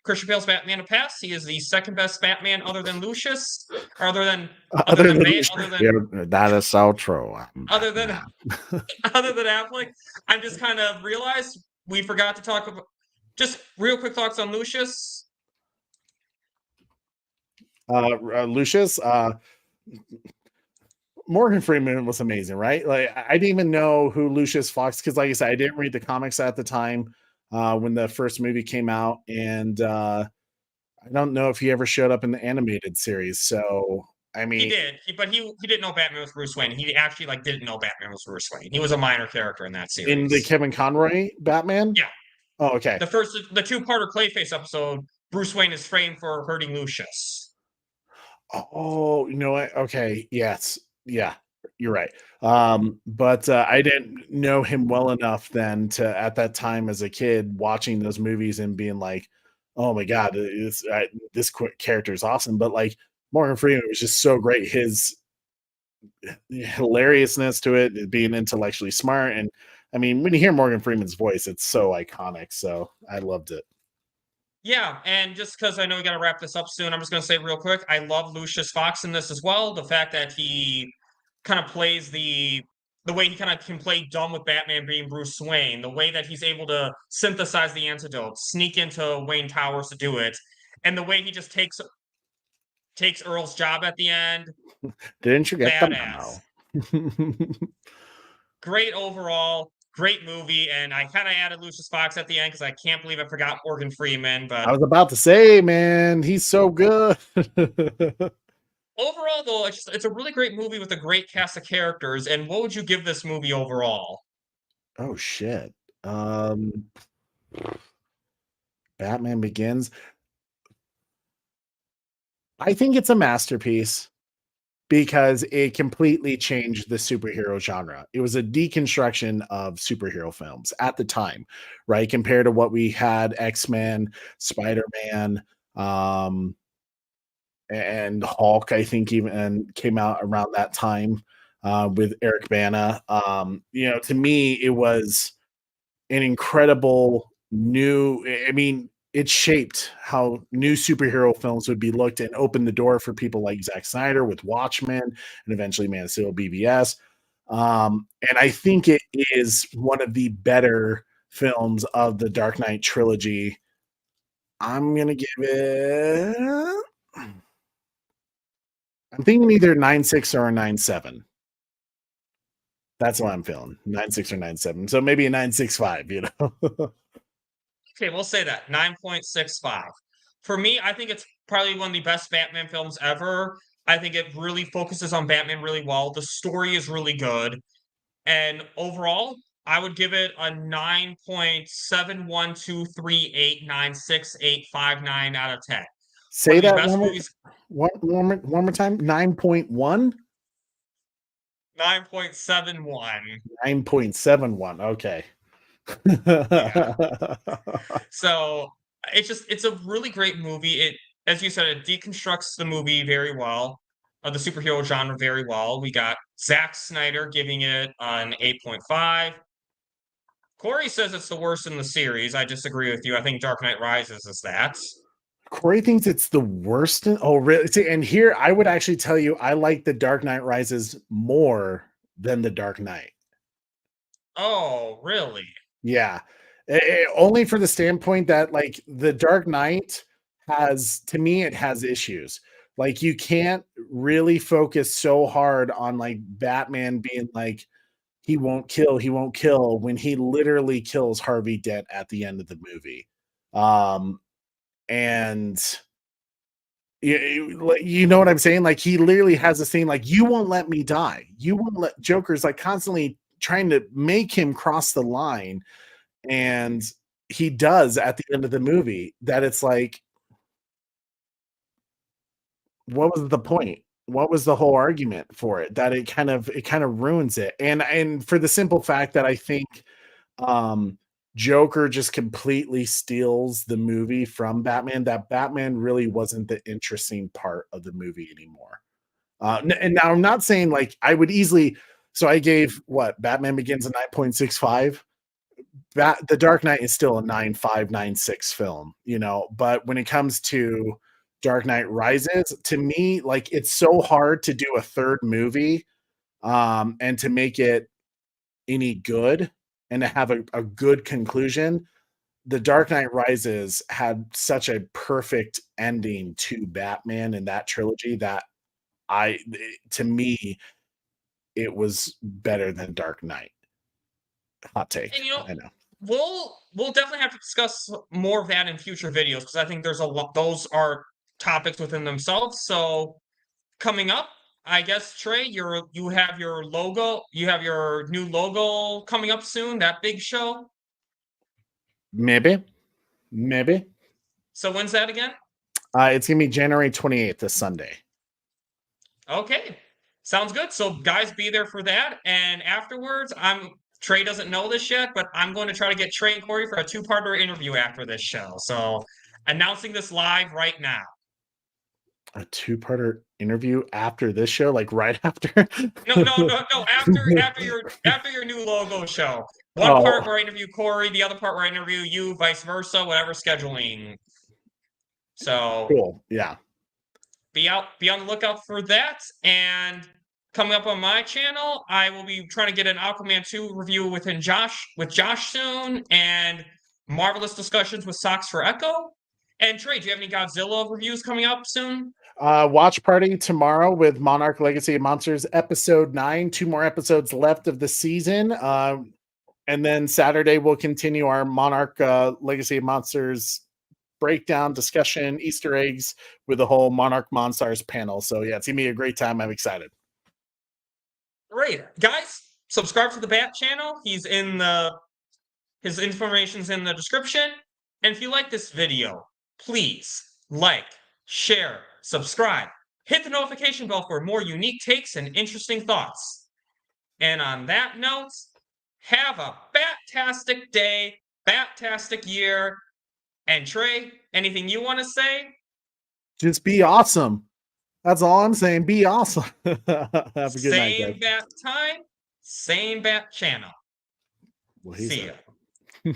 Speaker 3: Christian Bale's Batman a pass. He is the second best Batman, other than Lucius, or other
Speaker 4: Other
Speaker 3: than
Speaker 4: than
Speaker 3: Bane, other than
Speaker 4: yeah, that is so true.
Speaker 3: other than other than Affleck. I'm just kind of realized we forgot to talk about just real quick thoughts on Lucius.
Speaker 4: Lucius, Morgan Freeman was amazing, right? Like I didn't even know who Lucius Fox, because like I said, I didn't read the comics at the time when the first movie came out, and I don't know if he ever showed up in the animated series. So I
Speaker 3: He
Speaker 4: mean,
Speaker 3: did, but he didn't know Batman was Bruce Wayne. He actually like didn't know Batman was Bruce Wayne. He was a minor character in that
Speaker 4: in the
Speaker 3: series.
Speaker 4: Kevin Conroy Batman.
Speaker 3: Yeah,
Speaker 4: Oh, okay.
Speaker 3: the two-parter Clayface episode, Bruce Wayne is framed for hurting Lucius.
Speaker 4: Oh, you know what? Okay, yes, yeah, you're right. But I didn't know him well enough then to at that time as a kid watching those movies and being like, "Oh my god, character is awesome." But like Morgan Freeman was just so great. His hilariousness to it, being intellectually smart, and I mean, when you hear Morgan Freeman's voice, it's so iconic. So I loved it.
Speaker 3: Yeah, and just because I know we got to wrap this up soon, I'm just going to say real quick, I love Lucius Fox in this as well. The fact that he kind of plays the way he kind of can play dumb with Batman being Bruce Wayne, the way that he's able to synthesize the antidote, sneak into Wayne Towers to do it, and the way he just takes Earl's job at the end,
Speaker 4: Didn't you get the
Speaker 3: badass.
Speaker 4: memo?
Speaker 3: Great overall, great movie, and I kind of added Lucius Fox at the end because I can't believe I forgot Morgan Freeman, but
Speaker 4: I was about to say, man, he's so good.
Speaker 3: overall, though, it's a really great movie with a great cast of characters. And what would you give this movie overall?
Speaker 4: Oh shit. Um Batman Begins. I think it's a masterpiece because it completely changed the superhero genre. It was a deconstruction of superhero films at the time, right? Compared to what we had X-Men, Spider-Man, um, and Hulk, I think even came out around that time with Eric Bana. To me, it was an incredible new. I mean, it shaped how new superhero films would be looked and opened the door for people like Zack Snyder with Watchmen and eventually Man of Steel BVS. And I think it is one of the better films of the Dark Knight trilogy. I'm gonna give it. I'm thinking either 9.6 or a 9.7. That's what I'm feeling. 9.6 or 9.7. So maybe a 9.65, you know.
Speaker 3: Okay, we'll say that 9.65. For me, I think it's probably one of the best Batman films ever. I think it really focuses on Batman really well. The story is really good. And overall, I would give it a 9.712389685 out of 10. One
Speaker 4: Say
Speaker 3: of the
Speaker 4: that
Speaker 3: best movies.
Speaker 4: one more time. 9.1?
Speaker 3: 9.71.
Speaker 4: 9.71. Okay.
Speaker 3: Yeah. So it's a really great movie. It, as you said, it deconstructs the movie very well, the superhero genre very well. We got Zack Snyder giving it an 8.5. Corey says it's the worst in the series. I disagree with you. I think Dark Knight Rises is that.
Speaker 4: Corey thinks it's the worst. Oh, really? See, and here I would actually tell you I like the Dark Knight Rises more than the Dark Knight.
Speaker 3: Oh, really?
Speaker 4: Yeah. Only for the standpoint that like the Dark Knight has, to me, it has issues. Like you can't really focus so hard on like Batman being like, he won't kill when he literally kills Harvey Dent at the end of the movie. And you know what I'm saying? Like he literally has a scene like, you won't let me die. You won't let Joker's like constantly trying to make him cross the line. And he does at the end of the movie that it's like, what was the point? What was the whole argument for it? That it kind of ruins it. And for the simple fact that I think Joker just completely steals the movie from Batman, that Batman really wasn't the interesting part of the movie anymore. And now I'm not saying like I would easily, so I gave what Batman Begins a 9.65. The Dark Knight is still a 9.5, 9.6 film, but when it comes to Dark Knight Rises, to me, like it's so hard to do a third movie and to make it any good and to have a good conclusion. The Dark Knight Rises had such a perfect ending to Batman in that trilogy that to me, it was better than Dark Knight. Hot take.
Speaker 3: And you know,
Speaker 4: I know.
Speaker 3: we'll definitely have to discuss more of that in future videos because I think there's a lot. Those are topics within themselves. So coming up, I guess Trey, you have your logo. You have your new logo coming up soon. That big show.
Speaker 4: Maybe.
Speaker 3: So when's that again?
Speaker 4: It's gonna be January 28th, this Sunday.
Speaker 3: Okay, sounds good. So guys, be there for that. And afterwards, Trey doesn't know this yet, but I'm going to try to get Trey and Corey for a two-parter interview after this show. So announcing this live right now.
Speaker 4: A two-parter interview after this show, like right after?
Speaker 3: No. After your new logo show. One part where I interview Corey, the other part where I interview you, vice versa, whatever scheduling. So
Speaker 4: Cool. Yeah.
Speaker 3: Be on the lookout for that. And coming up on my channel, I will be trying to get an Aquaman 2 review with Josh soon, and marvelous discussions with Socks for Echo. And Trey, do you have any Godzilla reviews coming up soon?
Speaker 4: Watch party tomorrow with Monarch Legacy of Monsters episode 9. 2 more episodes left of the season. And then Saturday we'll continue our Monarch Legacy of Monsters breakdown, discussion, Easter eggs with the whole Monarch Monstars panel. So yeah, it's gonna be a great time. I'm excited.
Speaker 3: Great. Guys, subscribe to the Bat channel. His information's in the description. And if you like this video, please like, share, subscribe, hit the notification bell for more unique takes and interesting thoughts. And on that note, have a bat-tastic day, bat-tastic year. And Trey, anything you want to say?
Speaker 4: Just be awesome. That's all I'm saying. Be awesome. Have a good night, guys.
Speaker 3: Same bat time, same bat channel.
Speaker 4: Well,
Speaker 3: See ya.